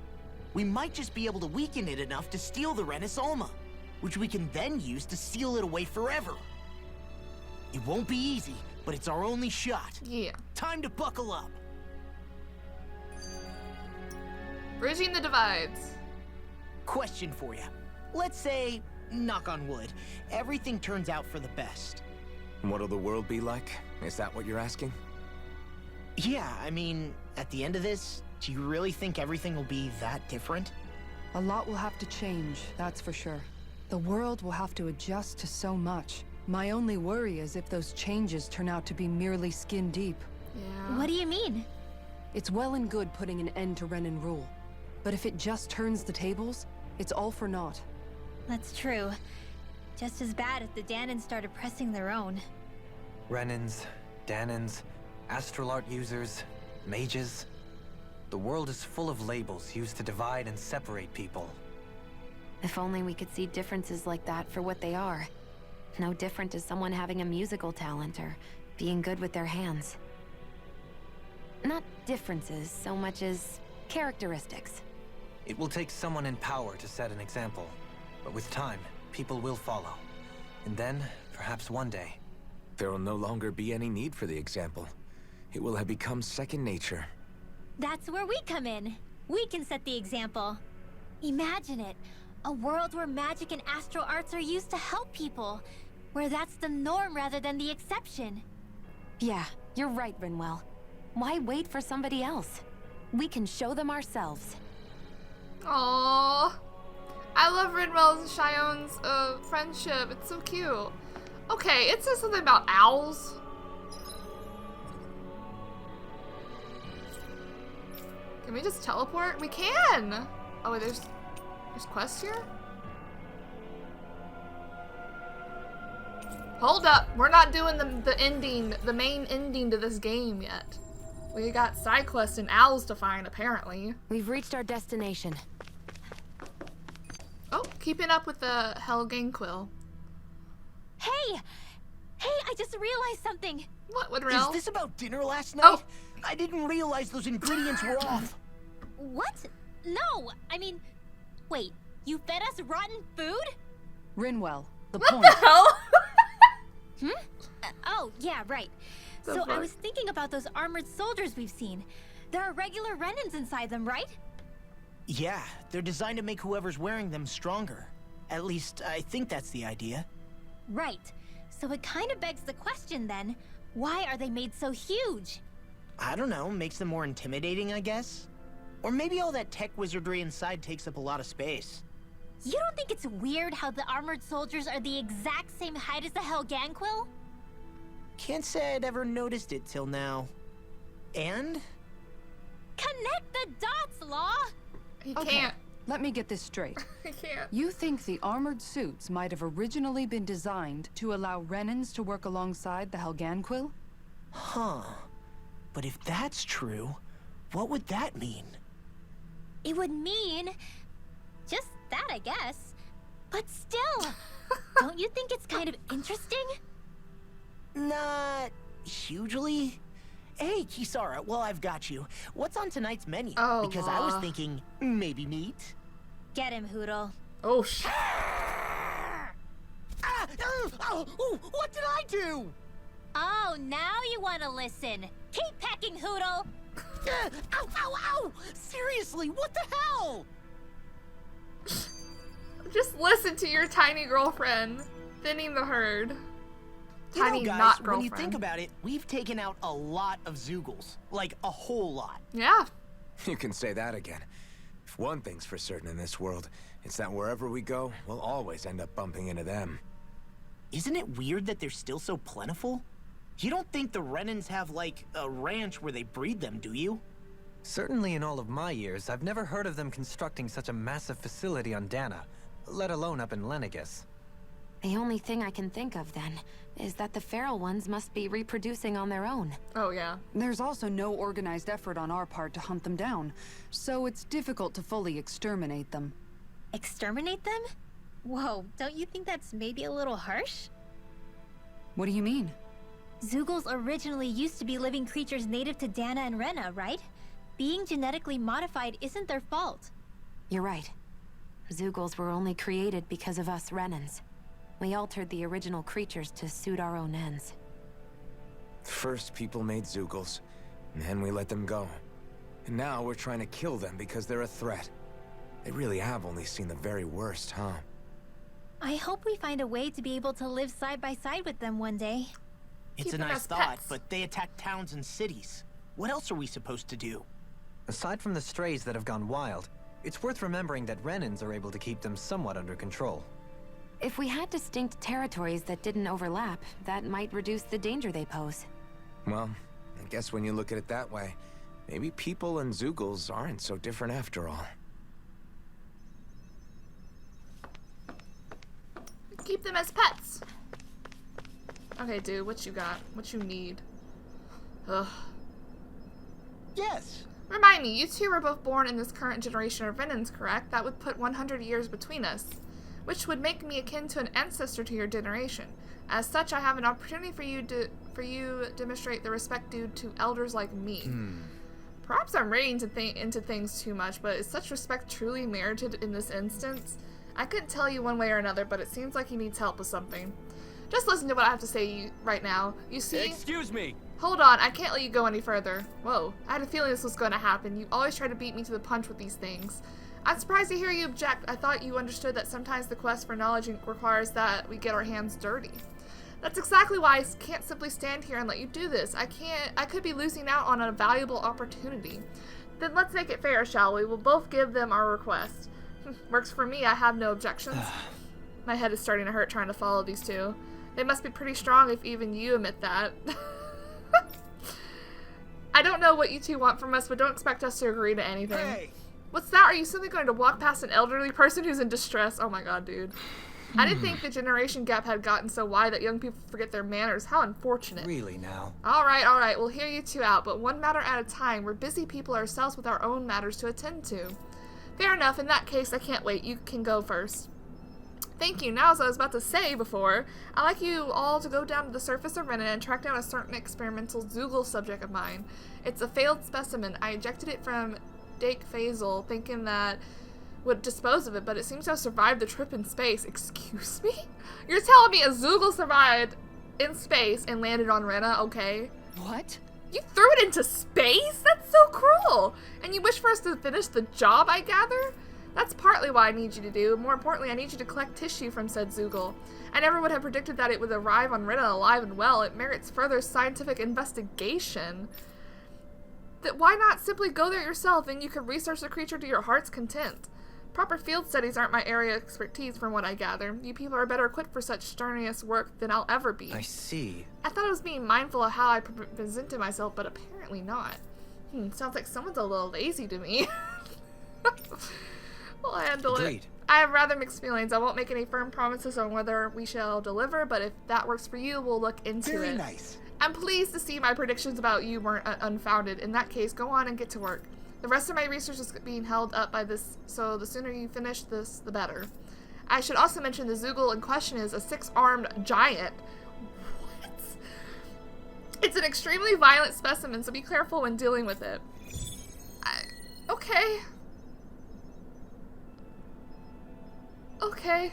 [SPEAKER 4] We might just be able to weaken it enough to steal the Renans Alma, which we can then use to seal it away forever. It won't be easy, but it's our only shot.
[SPEAKER 1] Yeah.
[SPEAKER 4] Time to buckle up.
[SPEAKER 1] Bridging the divides.
[SPEAKER 4] Question for you. Let's say, knock on wood, everything turns out for the best.
[SPEAKER 3] What'll the world be like? Is that what you're asking?
[SPEAKER 4] Yeah, I mean, at the end of this, do you really think everything will be that different?
[SPEAKER 2] A lot will have to change, that's for sure. The world will have to adjust to so much. My only worry is if those changes turn out to be merely skin deep.
[SPEAKER 1] Yeah.
[SPEAKER 6] what do you mean?
[SPEAKER 2] It's well and good putting an end to Renan rule. But if it just turns the tables, it's all for naught.
[SPEAKER 6] That's true. Just as bad if the Dahnan started pressing their own.
[SPEAKER 5] Renans, Dahnans, astral art users, mages. The world is full of labels used to divide and separate people.
[SPEAKER 7] If only we could see differences like that for what they are. No different as someone having a musical talent or being good with their hands. Not differences so much as characteristics.
[SPEAKER 5] It will take someone in power to set an example. But with time, people will follow. And then, perhaps one day...
[SPEAKER 3] There will no longer be any need for the example. It will have become second nature.
[SPEAKER 6] That's where we come in. We can set the example. Imagine it. A world where magic and astral arts are used to help people. Where that's the norm rather than the exception.
[SPEAKER 7] Yeah, you're right, Rinwell. Why wait for somebody else? We can show them ourselves.
[SPEAKER 1] Aww. I love Rinwell's and Shion's friendship. It's so cute. Okay, it says something about owls. Can we just teleport? We can! Oh wait, there's quests here? Hold up, we're not doing the ending, the main ending to this game yet. We got side quests and owls to find, apparently.
[SPEAKER 7] We've reached our destination.
[SPEAKER 1] Oh, keeping up with the Helgenquill.
[SPEAKER 6] Hey! Hey, I just realized something!
[SPEAKER 1] What,
[SPEAKER 4] Is
[SPEAKER 1] Woodrell?
[SPEAKER 4] this about dinner last night?
[SPEAKER 1] Oh.
[SPEAKER 4] I didn't realize those ingredients were off.
[SPEAKER 6] What? No! I mean, wait, you fed us rotten food?
[SPEAKER 2] Rinwell, the
[SPEAKER 1] What
[SPEAKER 2] point.
[SPEAKER 1] the hell?
[SPEAKER 6] Oh, yeah, right.
[SPEAKER 1] The
[SPEAKER 6] So I
[SPEAKER 1] fuck?
[SPEAKER 6] was thinking about those armored soldiers we've seen. There are regular Renans inside them, right?
[SPEAKER 4] Yeah, they're designed to make whoever's wearing them stronger. At least, I think that's the idea.
[SPEAKER 6] Right. So it kind of begs the question then, why are they made so huge?
[SPEAKER 4] I don't know, makes them more intimidating, I guess? Or maybe all that tech wizardry inside takes up a lot of space.
[SPEAKER 6] You don't think it's weird how the armored soldiers are the exact same height as the Helgenquill?
[SPEAKER 4] Can't say I'd ever noticed it till now. And?
[SPEAKER 6] Connect the dots, Law!
[SPEAKER 1] He
[SPEAKER 2] Okay,
[SPEAKER 1] can't.
[SPEAKER 2] let me get this straight.
[SPEAKER 1] He can't.
[SPEAKER 2] You think the armored suits might have originally been designed to allow Renans to work alongside the Helgenquill?
[SPEAKER 4] Huh. But if that's true, what would that mean?
[SPEAKER 6] It would mean... just that, I guess. But still, don't you think it's kind of interesting?
[SPEAKER 4] Not hugely. Hey, Kisara, well, I've got you. What's on tonight's menu?
[SPEAKER 1] Oh,
[SPEAKER 4] because I was
[SPEAKER 1] Ma.
[SPEAKER 4] thinking maybe meat.
[SPEAKER 6] Get him, Hoodle.
[SPEAKER 1] Oh, shit.
[SPEAKER 4] What did I do?
[SPEAKER 6] Oh, now you want to listen. Keep pecking, Hoodle!
[SPEAKER 4] Ow! Seriously, what the hell?
[SPEAKER 1] Just listen to your tiny girlfriend thinning the herd. Tiny
[SPEAKER 4] You know, guys,
[SPEAKER 1] not
[SPEAKER 4] when
[SPEAKER 1] girlfriend.
[SPEAKER 4] you think about it, we've taken out a lot of Zoogles. Like, a whole lot.
[SPEAKER 1] Yeah.
[SPEAKER 3] You can say that again. If one thing's for certain in this world, it's that wherever we go, we'll always end up bumping into them.
[SPEAKER 4] Isn't it weird that they're still so plentiful? You don't think the Renans have, like, a ranch where they breed them, do you?
[SPEAKER 5] Certainly in all of my years, I've never heard of them constructing such a massive facility on Dahna, let alone up in Lenegis.
[SPEAKER 7] The only thing I can think of, then, is that the feral ones must be reproducing on their own.
[SPEAKER 1] Oh, yeah.
[SPEAKER 2] There's also no organized effort on our part to hunt them down, so it's difficult to fully exterminate them.
[SPEAKER 6] Exterminate them? Whoa, don't you think that's maybe a little harsh?
[SPEAKER 2] What do you mean?
[SPEAKER 6] Zoogles originally used to be living creatures native to Dahna and Rena, right? Being genetically modified isn't their fault.
[SPEAKER 7] You're right. Zoogles were only created because of us Renans. We altered the original creatures to suit our own ends.
[SPEAKER 3] First, people made Zoogles, and then we let them go. And now we're trying to kill them because they're a threat. They really have only seen the very worst, huh?
[SPEAKER 6] I hope we find a way to be able to live side by side with them one day.
[SPEAKER 4] It's
[SPEAKER 1] Keep
[SPEAKER 4] a
[SPEAKER 1] them
[SPEAKER 4] nice
[SPEAKER 1] as
[SPEAKER 4] thought,
[SPEAKER 1] pets.
[SPEAKER 4] but they attack towns and cities. What else are we supposed to do?
[SPEAKER 5] Aside from the strays that have gone wild, it's worth remembering that Renans are able to keep them somewhat under control.
[SPEAKER 7] If we had distinct territories that didn't overlap, that might reduce the danger they pose.
[SPEAKER 3] Well, I guess when you look at it that way, maybe people and Zoogles aren't so different after all.
[SPEAKER 1] Keep them as pets. Okay, dude, what you got? What you need? Ugh.
[SPEAKER 4] Yes.
[SPEAKER 1] Remind me, you two were both born in this current generation of Renans, correct? That would put 100 years between us, which would make me akin to an ancestor to your generation. As such, I have an opportunity for you to demonstrate the respect due to elders like me. Perhaps I'm reading into things too much, but is such respect truly merited in this instance? I couldn't tell you one way or another, but it seems like he needs help with something. Just listen to what I have to say right now. You see?
[SPEAKER 3] Excuse me!
[SPEAKER 1] Hold on, I can't let you go any further. Whoa, I had a feeling this was going to happen. You always try to beat me to the punch with these things. I'm surprised to hear you object. I thought you understood that sometimes the quest for knowledge requires that we get our hands dirty. That's exactly why I can't simply stand here and let you do this. I could be losing out on a valuable opportunity. Then let's make it fair, shall we? We'll both give them our request. Works for me, I have no objections. My head is starting to hurt trying to follow these two. They must be pretty strong if even you admit that. I don't know what you two want from us, but don't expect us to agree to anything.
[SPEAKER 4] Hey!
[SPEAKER 1] What's that? Are you simply going to walk past an elderly person who's in distress? Oh my god, dude. I didn't think the generation gap had gotten so wide that young people forget their manners. How unfortunate.
[SPEAKER 5] Really now?
[SPEAKER 1] Alright, we'll hear you two out, but one matter at a time. We're busy people ourselves with our own matters to attend to. Fair enough, in that case, I can't wait. You can go first. Thank you. Now, as I was about to say before, I'd like you all to go down to the surface of Renan and track down a certain experimental Zoogle subject of mine. It's a failed specimen. I ejected it from Dake Faisal, thinking that would dispose of it, but it seems to have survived the trip in space. Excuse me? You're telling me a Zoogle survived in space and landed on Rena, okay?
[SPEAKER 2] What?
[SPEAKER 1] You threw it into space? That's so cruel! And you wish for us to finish the job, I gather? That's partly what I need you to do. More importantly, I need you to collect tissue from said Zoogle. I never would have predicted that it would arrive on Rena alive and well. It merits further scientific investigation. Why not simply go there yourself and you can research the creature to your heart's content? Proper field studies aren't my area of expertise from what I gather. You people are better equipped for such strenuous work than I'll ever be.
[SPEAKER 5] I see.
[SPEAKER 1] I thought I was being mindful of how I presented myself, but apparently not. Sounds like someone's a little lazy to me. We'll handle
[SPEAKER 5] Agreed.
[SPEAKER 1] it. I have rather mixed feelings. I won't make any firm promises on whether we shall deliver, but if that works for you, we'll look into it.
[SPEAKER 4] Very nice.
[SPEAKER 1] I'm pleased to see my predictions about you weren't unfounded. In that case, go on and get to work. The rest of my research is being held up by this, so the sooner you finish this, the better. I should also mention the Zoogle in question is a 6-armed giant. What? It's an extremely violent specimen, so be careful when dealing with it. Okay. Okay.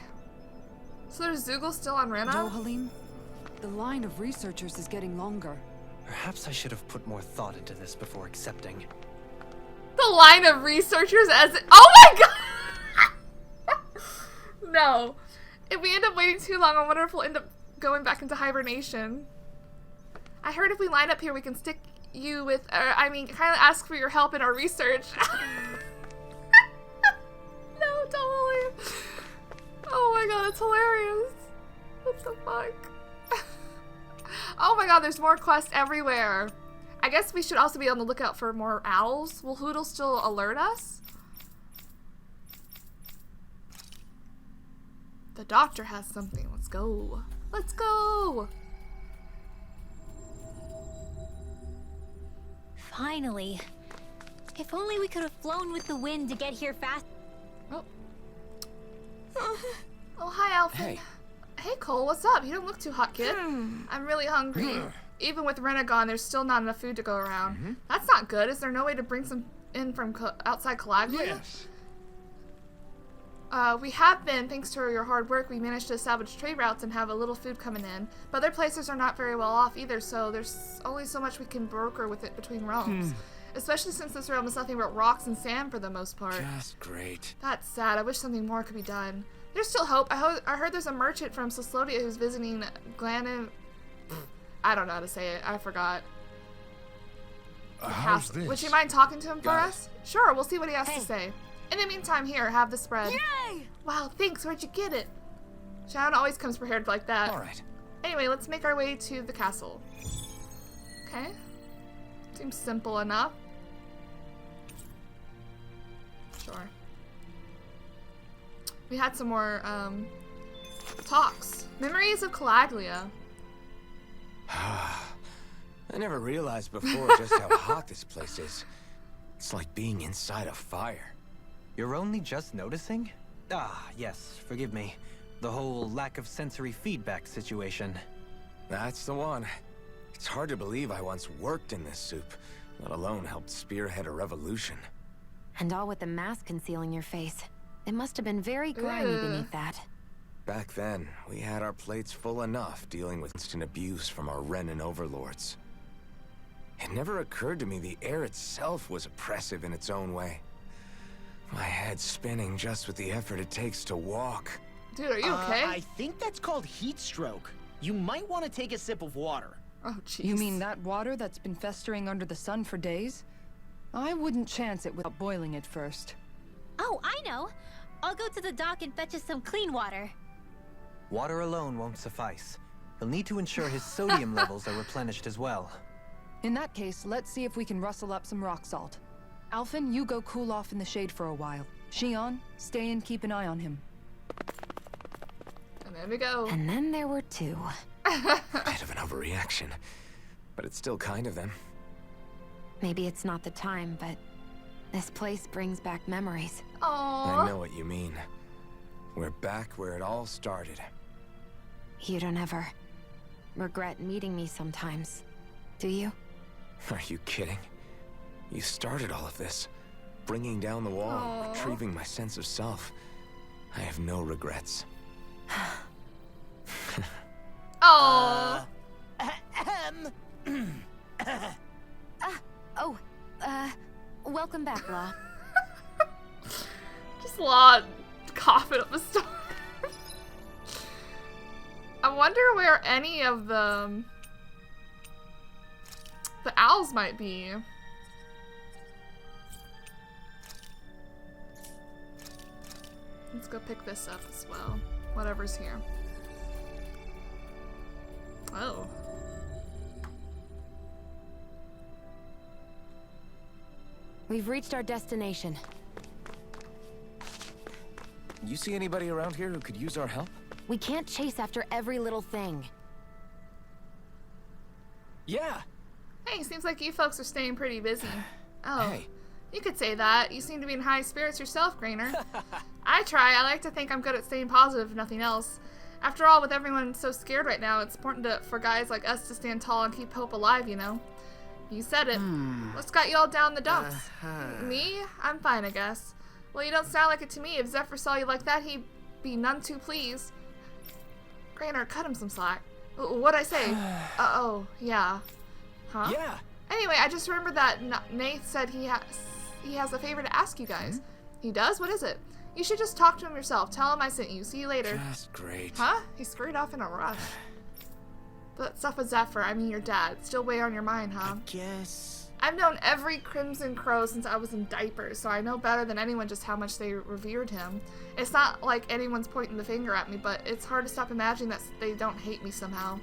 [SPEAKER 1] So there's Zoogle still on Rena?
[SPEAKER 2] No, Halim. The line of researchers is getting longer.
[SPEAKER 5] Perhaps I should have put more thought into this before accepting.
[SPEAKER 1] The line of researchers as oh my god! No. If we end up waiting too long, I wonder if we'll end up going back into hibernation. I heard if we line up here, we can stick you with, kind of ask for your help in our research. No, don't leave. Oh my god, it's hilarious. What the fuck? Oh my god, there's more quests everywhere. I guess we should also be on the lookout for more owls. Will Hoodle still alert us? The doctor has something. Let's go. Let's go!
[SPEAKER 6] Finally. If only we could have flown with the wind to get here fast.
[SPEAKER 1] Oh. Oh, hi, Alfin.
[SPEAKER 3] Hey.
[SPEAKER 1] Hey, Cole, what's up? You don't look too hot, kid. I'm really hungry. Even with Rena gone, there's still not enough food to go around. That's not good. Is there no way to bring some in from outside Calaglia?
[SPEAKER 3] Yes.
[SPEAKER 1] We have been, thanks to your hard work, we managed to establish trade routes and have a little food coming in. But other places are not very well off either, so there's only so much we can broker with it between realms. Especially since this realm is nothing but rocks and sand for the most part.
[SPEAKER 3] Just great.
[SPEAKER 1] That's sad. I wish something more could be done. There's still hope. I heard there's a merchant from Sislodia who's visiting Glenn. I don't know how to say it. I forgot.
[SPEAKER 3] How's this?
[SPEAKER 1] Would you mind talking to him for
[SPEAKER 3] Got it.
[SPEAKER 1] us? Sure, we'll see what he has to say. In the meantime, here, have the spread.
[SPEAKER 6] Yay!
[SPEAKER 1] Wow, thanks. Where'd you get it? Sharon always comes prepared like that.
[SPEAKER 3] All right.
[SPEAKER 1] Anyway, let's make our way to the castle. Okay. Seems simple enough. Sure. We had some more, talks. Memories of Calaglia.
[SPEAKER 3] I never realized before just how hot this place is. It's like being inside a fire.
[SPEAKER 5] You're only just noticing? Ah, yes, forgive me. The whole lack of sensory feedback situation.
[SPEAKER 3] That's the one. It's hard to believe I once worked in this soup, let alone helped spearhead a revolution.
[SPEAKER 7] And all with the mask concealing your face. It must have been very grimy beneath that.
[SPEAKER 3] Back then, we had our plates full enough dealing with instant abuse from our Renan overlords. It never occurred to me the air itself was oppressive in its own way. My head's spinning just with the effort it takes to walk.
[SPEAKER 1] Dude, are you okay?
[SPEAKER 4] I think that's called heat stroke. You might want to take a sip of water.
[SPEAKER 1] Oh, jeez.
[SPEAKER 2] You mean that water that's been festering under the sun for days? I wouldn't chance it without boiling it first.
[SPEAKER 6] Oh, I know. I'll go to the dock and fetch us some clean water.
[SPEAKER 5] Water alone won't suffice. He'll need to ensure his sodium levels are replenished as well.
[SPEAKER 2] In that case, let's see if we can rustle up some rock salt. Alphen, you go cool off in the shade for a while. Shion, stay and keep an eye on him.
[SPEAKER 1] And there we go.
[SPEAKER 7] And then there were two.
[SPEAKER 3] Bit of an overreaction, but it's still kind of them.
[SPEAKER 7] Maybe it's not the time, but this place brings back memories.
[SPEAKER 1] Aww.
[SPEAKER 3] I know what you mean. We're back where it all started.
[SPEAKER 7] You don't ever regret meeting me sometimes, do you?
[SPEAKER 3] Are you kidding? You started all of this. Bringing down the wall,
[SPEAKER 1] Aww.
[SPEAKER 3] retrieving my sense of self. I have no regrets.
[SPEAKER 1] Aww.
[SPEAKER 7] Welcome back, Law.
[SPEAKER 1] Just Law coughing up a storm. I wonder where any of the owls might be. Let's go pick this up as well. Whatever's here. Oh.
[SPEAKER 7] We've reached our destination.
[SPEAKER 3] You see anybody around here who could use our help?
[SPEAKER 7] We can't chase after every little thing.
[SPEAKER 3] Yeah.
[SPEAKER 1] Hey, seems like you folks are staying pretty busy. Oh.
[SPEAKER 3] Hey.
[SPEAKER 1] You could say that. You seem to be in high spirits yourself, Grainer. I try. I like to think I'm good at staying positive, if nothing else. After all, with everyone so scared right now, it's important for guys like us to stand tall and keep hope alive, you know? You said it. What's got you all down in the dumps? Me? I'm fine, I guess. Well, you don't sound like it to me. If Zephyr saw you like that, he'd be none too pleased. Grainer, cut him some slack. What'd I say? Oh, yeah. Huh?
[SPEAKER 3] Yeah.
[SPEAKER 1] Anyway, I just remembered that Nath said he has a favor to ask you guys. He does? What is it? You should just talk to him yourself. Tell him I sent you. See you later.
[SPEAKER 3] Just great.
[SPEAKER 1] Huh? He scurried off in a rush. But stuff with Zephyr, I mean your dad, still weigh on your mind, huh?
[SPEAKER 4] I guess...
[SPEAKER 1] I've known every Crimson Crow since I was in diapers, so I know better than anyone just how much they revered him. It's not like anyone's pointing the finger at me, but it's hard to stop imagining that they don't hate me somehow.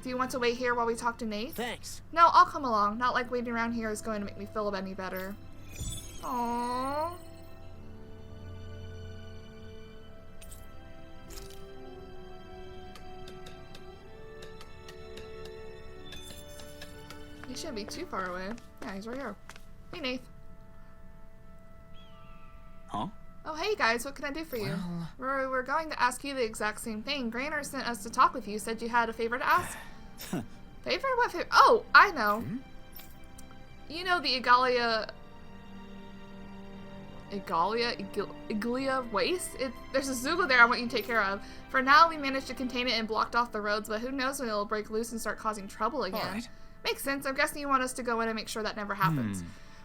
[SPEAKER 1] Do you want to wait here while we talk to Nate?
[SPEAKER 4] Thanks.
[SPEAKER 1] No, I'll come along. Not like waiting around here is going to make me feel any better. Aww. He shouldn't be too far away. Yeah, he's right here. Hey, Nath.
[SPEAKER 9] Huh?
[SPEAKER 1] Oh, hey guys, what can I do for you? We're going to ask you the exact same thing. Grainer sent us to talk with you. Said you had a favor to ask. Favor? What favor? Oh, I know. You know the Iglia waste? There's a Zugo there I want you to take care of. For now, we managed to contain it and blocked off the roads, but who knows when it'll break loose and start causing trouble again.
[SPEAKER 3] Alright.
[SPEAKER 1] Makes sense. I'm guessing you want us to go in and make sure that never happens.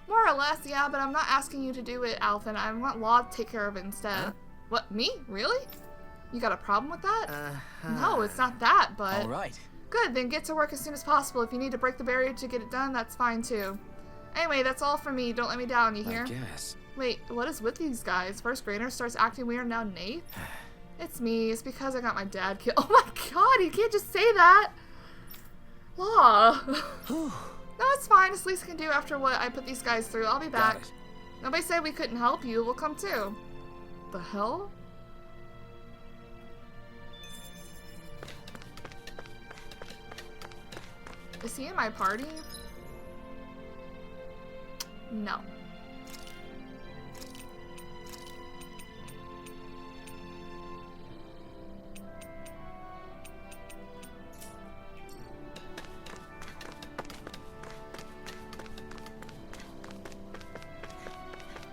[SPEAKER 1] More or less, yeah, but I'm not asking you to do it, Alphen. I want Law to take care of it instead. What, me? Really? You got a problem with that? No, it's not that, but...
[SPEAKER 9] Alright.
[SPEAKER 1] Good, then get to work as soon as possible. If you need to break the barrier to get it done, that's fine too. Anyway, that's all from me. Don't let me down, you hear?
[SPEAKER 3] I guess.
[SPEAKER 1] Wait, what is with these guys? First Grainer starts acting weird, now Nate? It's me. It's because I got my dad killed. Oh my god, you can't just say that! Law. No, it's fine. It's the least I can do after what I put these guys through. I'll be back.
[SPEAKER 3] Got it.
[SPEAKER 1] Nobody said we couldn't help you. We'll come too. The hell? Is he in my party? No.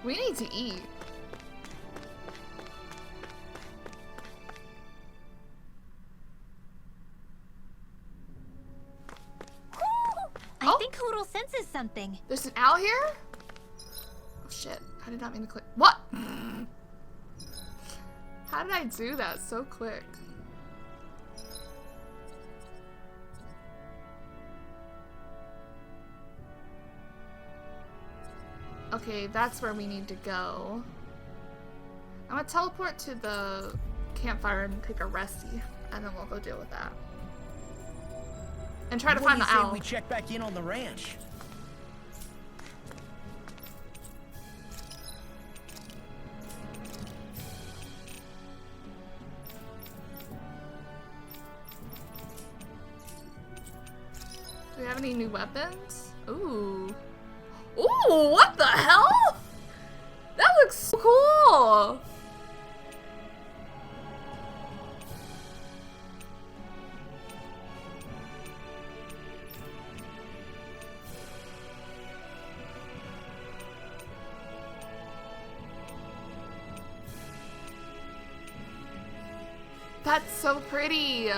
[SPEAKER 1] We need to eat.
[SPEAKER 6] I think Hoodle senses something.
[SPEAKER 1] There's an owl here? Oh shit. I did not mean to click. What? How did I do that so quick? Okay, that's where we need to go. I'm gonna teleport to the campfire and take a resty, and then we'll go deal with that. And try to find the
[SPEAKER 4] What do you
[SPEAKER 1] owl.
[SPEAKER 4] say we check back in on the ranch?
[SPEAKER 1] Do we have any new weapons? Ooh. Ooh, what the hell? That looks so cool. That's so pretty.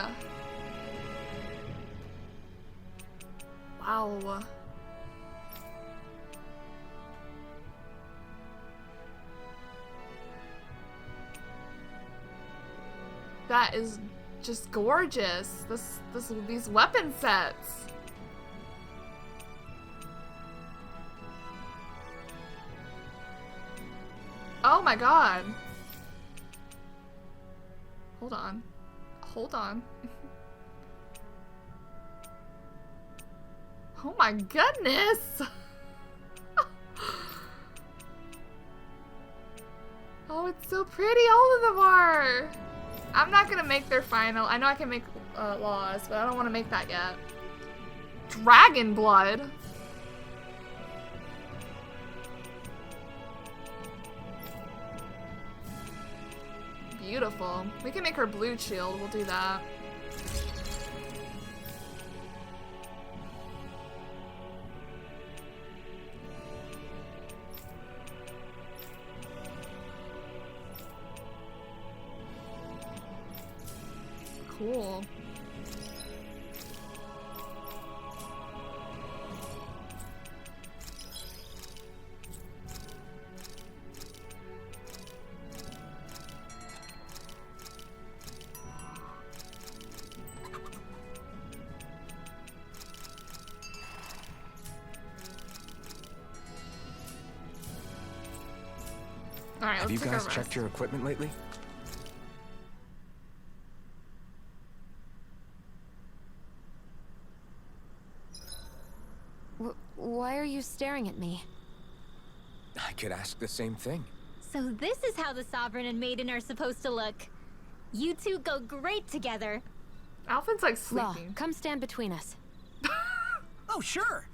[SPEAKER 1] Wow. That is just gorgeous. These weapon sets. Oh my god. Hold on. Hold on. Oh my goodness. Oh, it's so pretty. All of them are. I'm not gonna make their final. I know I can make laws, but I don't want to make that yet. Dragon blood. Beautiful. We can make her blue shield. We'll do that. Cool. Alright,
[SPEAKER 3] Have
[SPEAKER 1] let's
[SPEAKER 3] you
[SPEAKER 1] take a
[SPEAKER 3] guys
[SPEAKER 1] rest.
[SPEAKER 3] checked your equipment lately?
[SPEAKER 7] Why are you staring at me?
[SPEAKER 3] I could ask the same thing.
[SPEAKER 6] So this is how the Sovereign and Maiden are supposed to look. You two go great together.
[SPEAKER 1] Alphin's like
[SPEAKER 7] Law,
[SPEAKER 1] sleeping.
[SPEAKER 7] come stand between us.
[SPEAKER 4] Oh, sure.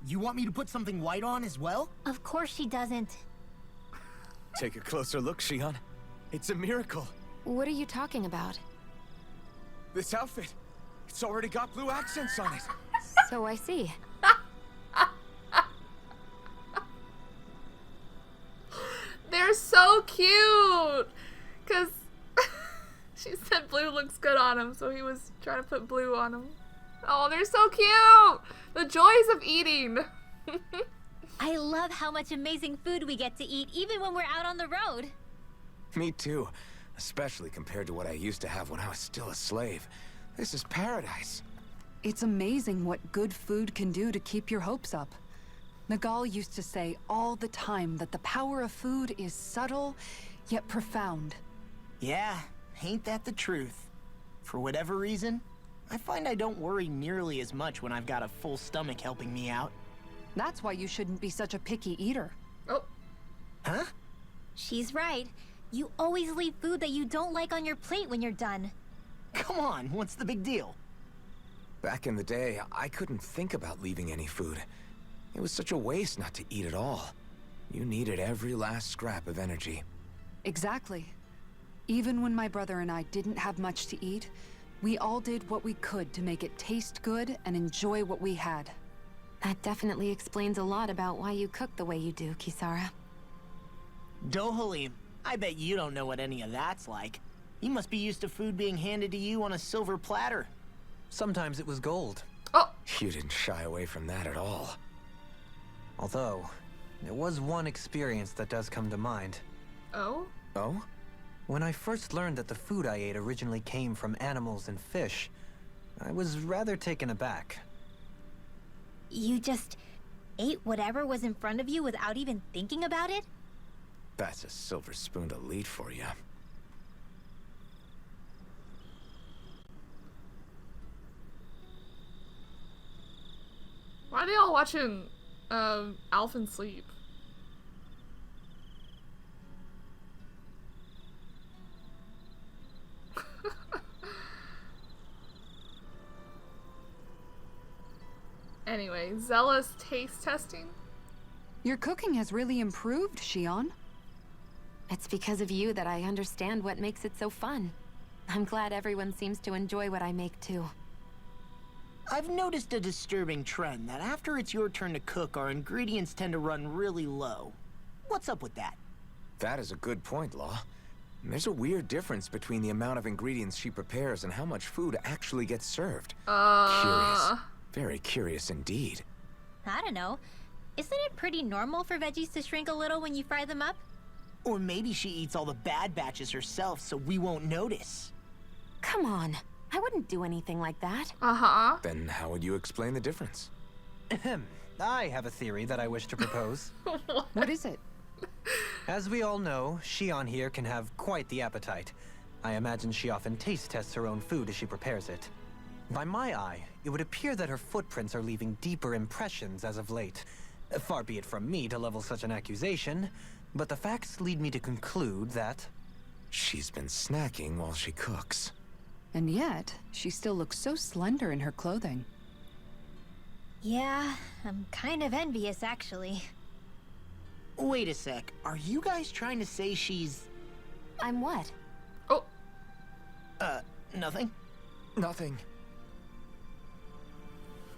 [SPEAKER 4] You want me to put something white on as well?
[SPEAKER 6] Of course she doesn't.
[SPEAKER 3] Take a closer look, Shion. It's a miracle.
[SPEAKER 7] What are you talking about?
[SPEAKER 3] This outfit, it's already got blue accents on it.
[SPEAKER 7] So I see.
[SPEAKER 1] They're so cute! Because she said blue looks good on him, so he was trying to put blue on him. Oh, they're so cute! The joys of eating.
[SPEAKER 6] I love how much amazing food we get to eat even when we're out on the road.
[SPEAKER 3] Me too, especially compared to what I used to have when I was still a slave. This is paradise.
[SPEAKER 2] It's amazing what good food can do to keep your hopes up. Nagal used to say all the time that the power of food is subtle, yet profound.
[SPEAKER 4] Yeah, ain't that the truth? For whatever reason, I find I don't worry nearly as much when I've got a full stomach helping me out.
[SPEAKER 2] That's why you shouldn't be such a picky eater.
[SPEAKER 1] Oh,
[SPEAKER 4] Huh?
[SPEAKER 6] She's right. You always leave food that you don't like on your plate when you're done.
[SPEAKER 4] Come on, what's the big deal?
[SPEAKER 3] Back in the day, I couldn't think about leaving any food. It was such a waste not to eat at all. You needed every last scrap of energy.
[SPEAKER 2] Exactly. Even when my brother and I didn't have much to eat, we all did what we could to make it taste good and enjoy what we had.
[SPEAKER 7] That definitely explains a lot about why you cook the way you do, Kisara.
[SPEAKER 4] Dohalim, I bet you don't know what any of that's like. You must be used to food being handed to you on a silver platter.
[SPEAKER 5] Sometimes it was gold.
[SPEAKER 1] oh,
[SPEAKER 3] You didn't shy away from that at all.
[SPEAKER 5] Although, there was one experience that does come to mind.
[SPEAKER 1] oh.
[SPEAKER 3] Oh?
[SPEAKER 5] When I first learned that the food I ate originally came from animals and fish, I was rather taken aback.
[SPEAKER 6] You just ate whatever was in front of you without even thinking about it?
[SPEAKER 3] That's a silver spoon elite for you.
[SPEAKER 1] Why are they all watching Alphin sleep? Anyway, zealous taste testing.
[SPEAKER 2] Your cooking has really improved, Shion.
[SPEAKER 7] It's because of you that I understand what makes it so fun. I'm glad everyone seems to enjoy what I make too.
[SPEAKER 4] I've noticed a disturbing trend that after it's your turn to cook, our ingredients tend to run really low. What's up with that?
[SPEAKER 3] That is a good point, Law. There's a weird difference between the amount of ingredients she prepares and how much food actually gets served. Curious. Very curious indeed.
[SPEAKER 6] I don't know. Isn't it pretty normal for veggies to shrink a little when you fry them up?
[SPEAKER 4] Or maybe she eats all the bad batches herself so we won't notice.
[SPEAKER 7] Come on, I wouldn't do anything like that.
[SPEAKER 1] Uh-huh.
[SPEAKER 3] Then how would you explain the difference?
[SPEAKER 5] Ahem. I have a theory that I wish to propose.
[SPEAKER 2] What is it?
[SPEAKER 5] As we all know, Shion here can have quite the appetite. I imagine she often taste tests her own food as she prepares it. By my eye, it would appear that her footprints are leaving deeper impressions as of late. Far be it from me to level such an accusation, but the facts lead me to conclude that...
[SPEAKER 3] She's been snacking while she cooks.
[SPEAKER 2] And yet, she still looks so slender in her clothing.
[SPEAKER 6] Yeah, I'm kind of envious actually.
[SPEAKER 4] Wait a sec, are you guys trying to say she's...
[SPEAKER 7] I'm what?
[SPEAKER 1] Oh,
[SPEAKER 4] nothing?
[SPEAKER 3] Nothing.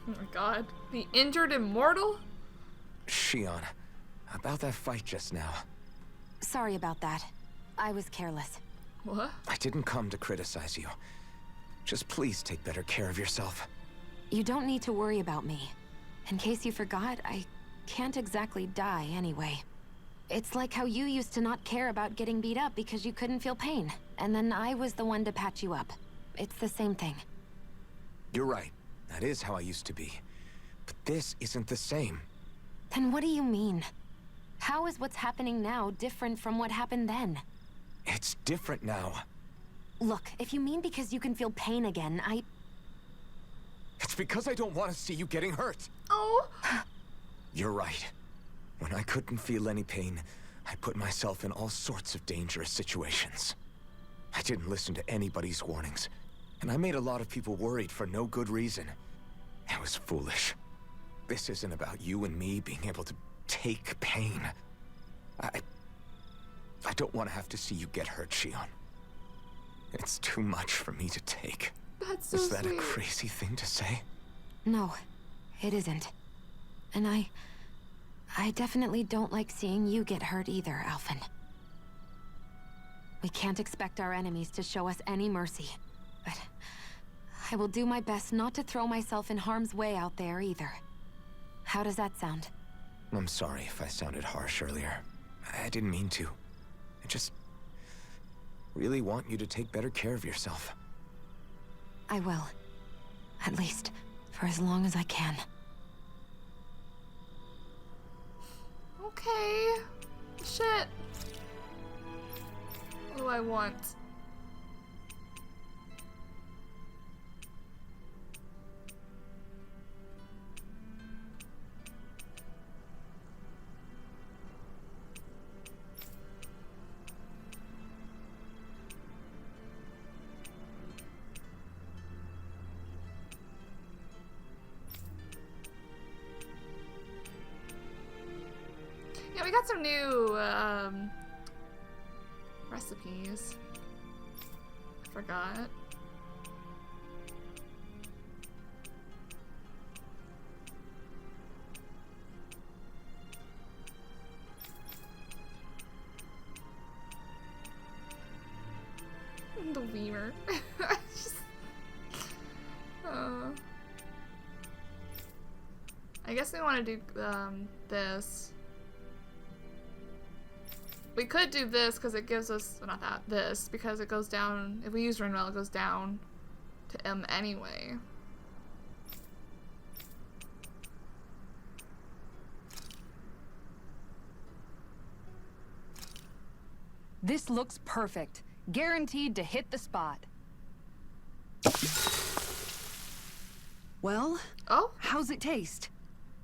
[SPEAKER 1] oh my god. The injured immortal?
[SPEAKER 3] Shion, about that fight just now.
[SPEAKER 7] Sorry about that. I was careless.
[SPEAKER 1] What?
[SPEAKER 3] I didn't come to criticize you. Just please take better care of yourself.
[SPEAKER 7] You don't need to worry about me. In case you forgot, I can't exactly die anyway. It's like how you used to not care about getting beat up because you couldn't feel pain, and then I was the one to patch you up. It's the same thing.
[SPEAKER 3] You're right. That is how I used to be. But this isn't the same.
[SPEAKER 7] Then what do you mean? How is what's happening now different from what happened then?
[SPEAKER 3] It's different now.
[SPEAKER 7] Look, if you mean because you can feel pain again,
[SPEAKER 3] It's because I don't want to see you getting hurt.
[SPEAKER 1] Oh.
[SPEAKER 3] You're right. When I couldn't feel any pain, I put myself in all sorts of dangerous situations. I didn't listen to anybody's warnings, and I made a lot of people worried for no good reason. It was foolish. This isn't about you and me being able to take pain. I don't want to have to see you get hurt, Shion. It's too much for me to take.
[SPEAKER 1] That's so
[SPEAKER 3] Is that
[SPEAKER 1] sweet.
[SPEAKER 3] a crazy thing to say?
[SPEAKER 7] no, it isn't. And I definitely don't like seeing you get hurt either, Alphen. We can't expect our enemies to show us any mercy, but I will do my best not to throw myself in harm's way out there either. How does that sound?
[SPEAKER 3] I'm sorry if I sounded harsh earlier. I didn't mean to. I just really want you to take better care of yourself.
[SPEAKER 7] I will. At least, for as long as I can.
[SPEAKER 1] Okay. Shit. What do I want? Yeah, we got some new recipes. Forgot. The lemur. Just, I guess we want to do this. We could do this because it gives us, well, not that, this, because it goes down, if we use Renwell, it goes down to M anyway.
[SPEAKER 2] This looks perfect. Guaranteed to hit the spot. Well,
[SPEAKER 1] Oh?
[SPEAKER 2] how's it taste?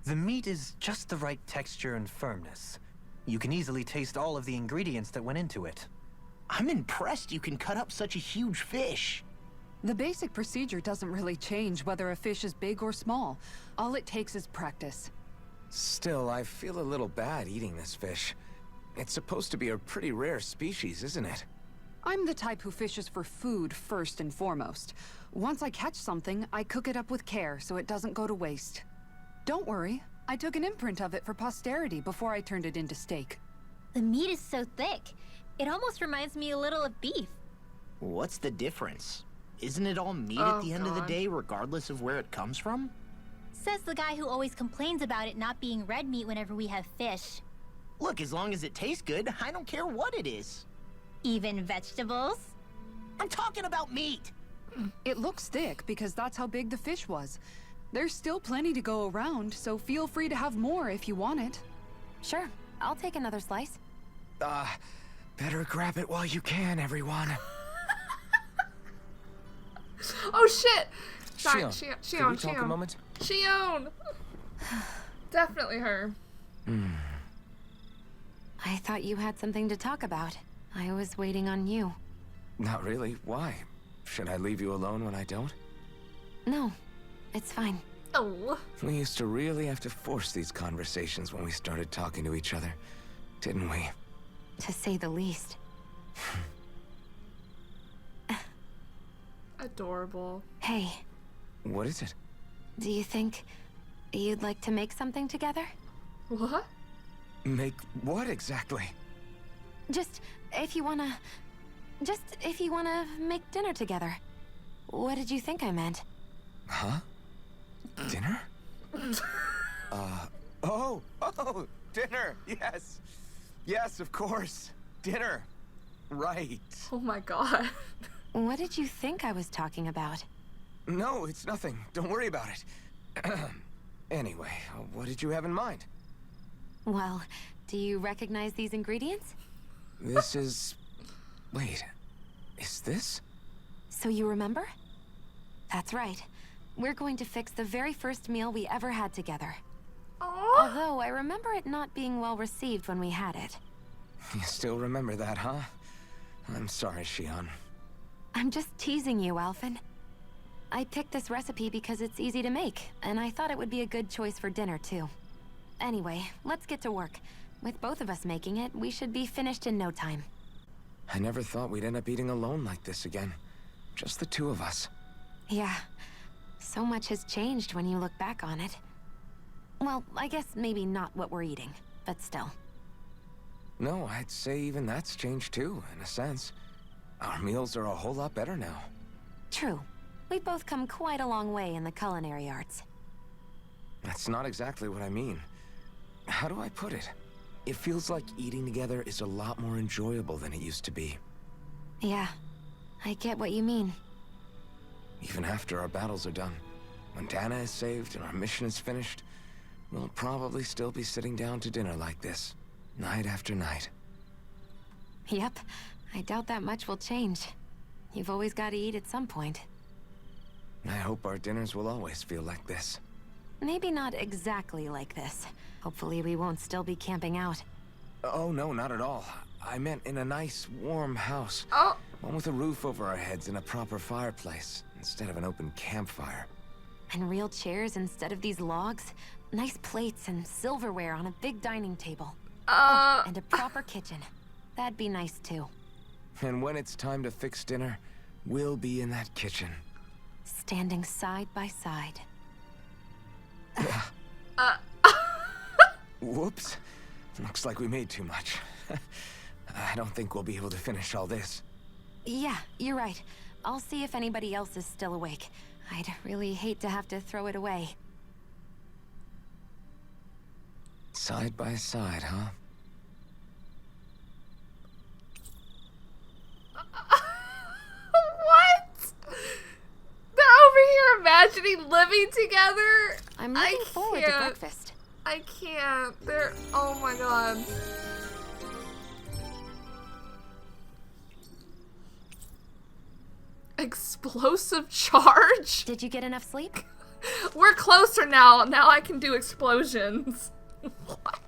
[SPEAKER 5] The meat is just the right texture and firmness. You can easily taste all of the ingredients that went into it.
[SPEAKER 4] I'm impressed you can cut up such a huge fish.
[SPEAKER 2] The basic procedure doesn't really change whether a fish is big or small. All it takes is practice.
[SPEAKER 3] Still, I feel a little bad eating this fish. It's supposed to be a pretty rare species, isn't it?
[SPEAKER 2] I'm the type who fishes for food first and foremost. Once I catch something, I cook it up with care so it doesn't go to waste. Don't worry, I took an imprint of it for posterity before I turned it into steak.
[SPEAKER 6] The meat is so thick. It almost reminds me a little of beef.
[SPEAKER 4] What's the difference? Isn't it all meat
[SPEAKER 1] Oh,
[SPEAKER 4] at the end of the
[SPEAKER 1] God.
[SPEAKER 4] day, regardless of where it comes from?
[SPEAKER 6] Says the guy who always complains about it not being red meat whenever we have fish.
[SPEAKER 4] Look, as long as it tastes good, I don't care what it is.
[SPEAKER 6] Even vegetables?
[SPEAKER 4] I'm talking about meat!
[SPEAKER 2] It looks thick because that's how big the fish was. There's still plenty to go around, so feel free to have more if you want it.
[SPEAKER 7] Sure, I'll take another slice.
[SPEAKER 3] Better grab it while you can, everyone.
[SPEAKER 1] Oh shit! Sorry,
[SPEAKER 3] Shion, could we talk a moment?
[SPEAKER 1] Shion! Definitely her.
[SPEAKER 7] I thought you had something to talk about. I was waiting on you.
[SPEAKER 3] Not really. Why? Should I leave you alone when I don't?
[SPEAKER 7] No, it's fine.
[SPEAKER 1] Oh.
[SPEAKER 3] We used to really have to force these conversations when we started talking to each other, didn't we?
[SPEAKER 7] To say the least.
[SPEAKER 1] Adorable.
[SPEAKER 7] Hey,
[SPEAKER 3] What is it?
[SPEAKER 7] do you think you'd like to make something together?
[SPEAKER 1] What?
[SPEAKER 3] Make what exactly?
[SPEAKER 7] Just if you wanna make dinner together. What did you think I meant?
[SPEAKER 3] Huh? Dinner? Oh, dinner, yes. Yes, of course. Dinner. Right.
[SPEAKER 1] Oh my god.
[SPEAKER 7] What did you think I was talking about?
[SPEAKER 3] No, it's nothing. Don't worry about it. Anyway, what did you have in mind?
[SPEAKER 7] Well, Do you recognize these ingredients?
[SPEAKER 3] This is... Wait, is this?
[SPEAKER 7] So you remember? That's right. We're going to fix the very first meal we ever had together.
[SPEAKER 1] Aww.
[SPEAKER 7] Although I remember it not being well received when we had it.
[SPEAKER 3] You still remember that, huh? I'm sorry, Shion.
[SPEAKER 7] I'm just teasing you, Alphen. I picked this recipe because it's easy to make, and I thought it would be a good choice for dinner, too. Anyway, let's get to work. With both of us making it, we should be finished in no time.
[SPEAKER 3] I never thought we'd end up eating alone like this again. Just the two of us.
[SPEAKER 7] Yeah. So much has changed when you look back on it. Well, I guess maybe not what we're eating, but still.
[SPEAKER 3] No, I'd say even that's changed too, in a sense. Our meals are a whole lot better now.
[SPEAKER 7] True. We've both come quite a long way in the culinary arts.
[SPEAKER 3] That's not exactly what I mean. How do I put it? It feels like eating together is a lot more enjoyable than it used to be.
[SPEAKER 7] Yeah, I get what you mean.
[SPEAKER 3] Even after our battles are done, when Dahna is saved and our mission is finished, we'll probably still be sitting down to dinner like this, night after night.
[SPEAKER 7] Yep, I doubt that much will change. You've always got to eat at some point.
[SPEAKER 3] I hope our dinners will always feel like this.
[SPEAKER 7] Maybe not exactly like this. Hopefully we won't still be camping out.
[SPEAKER 3] Oh, no, not at all. I meant in a nice, warm house.
[SPEAKER 1] Oh.
[SPEAKER 3] One with a roof over our heads and a proper fireplace, instead of an open campfire.
[SPEAKER 7] And real chairs instead of these logs. Nice plates and silverware on a big dining table. Oh, and a proper kitchen. That'd be nice too.
[SPEAKER 3] And when it's time to fix dinner, we'll be in that kitchen.
[SPEAKER 7] Standing side by side.
[SPEAKER 3] Whoops. Looks like we made too much. I don't think we'll be able to finish all this.
[SPEAKER 7] Yeah, you're right. I'll see if anybody else is still awake. I'd really hate to have to throw it away.
[SPEAKER 3] Side by side, huh?
[SPEAKER 1] What? They're over here imagining living together?
[SPEAKER 7] I'm looking forward to breakfast.
[SPEAKER 1] I can't. They're... Oh my god. Explosive charge?
[SPEAKER 7] Did you get enough sleep?
[SPEAKER 1] We're closer now. Now I can do explosions. What?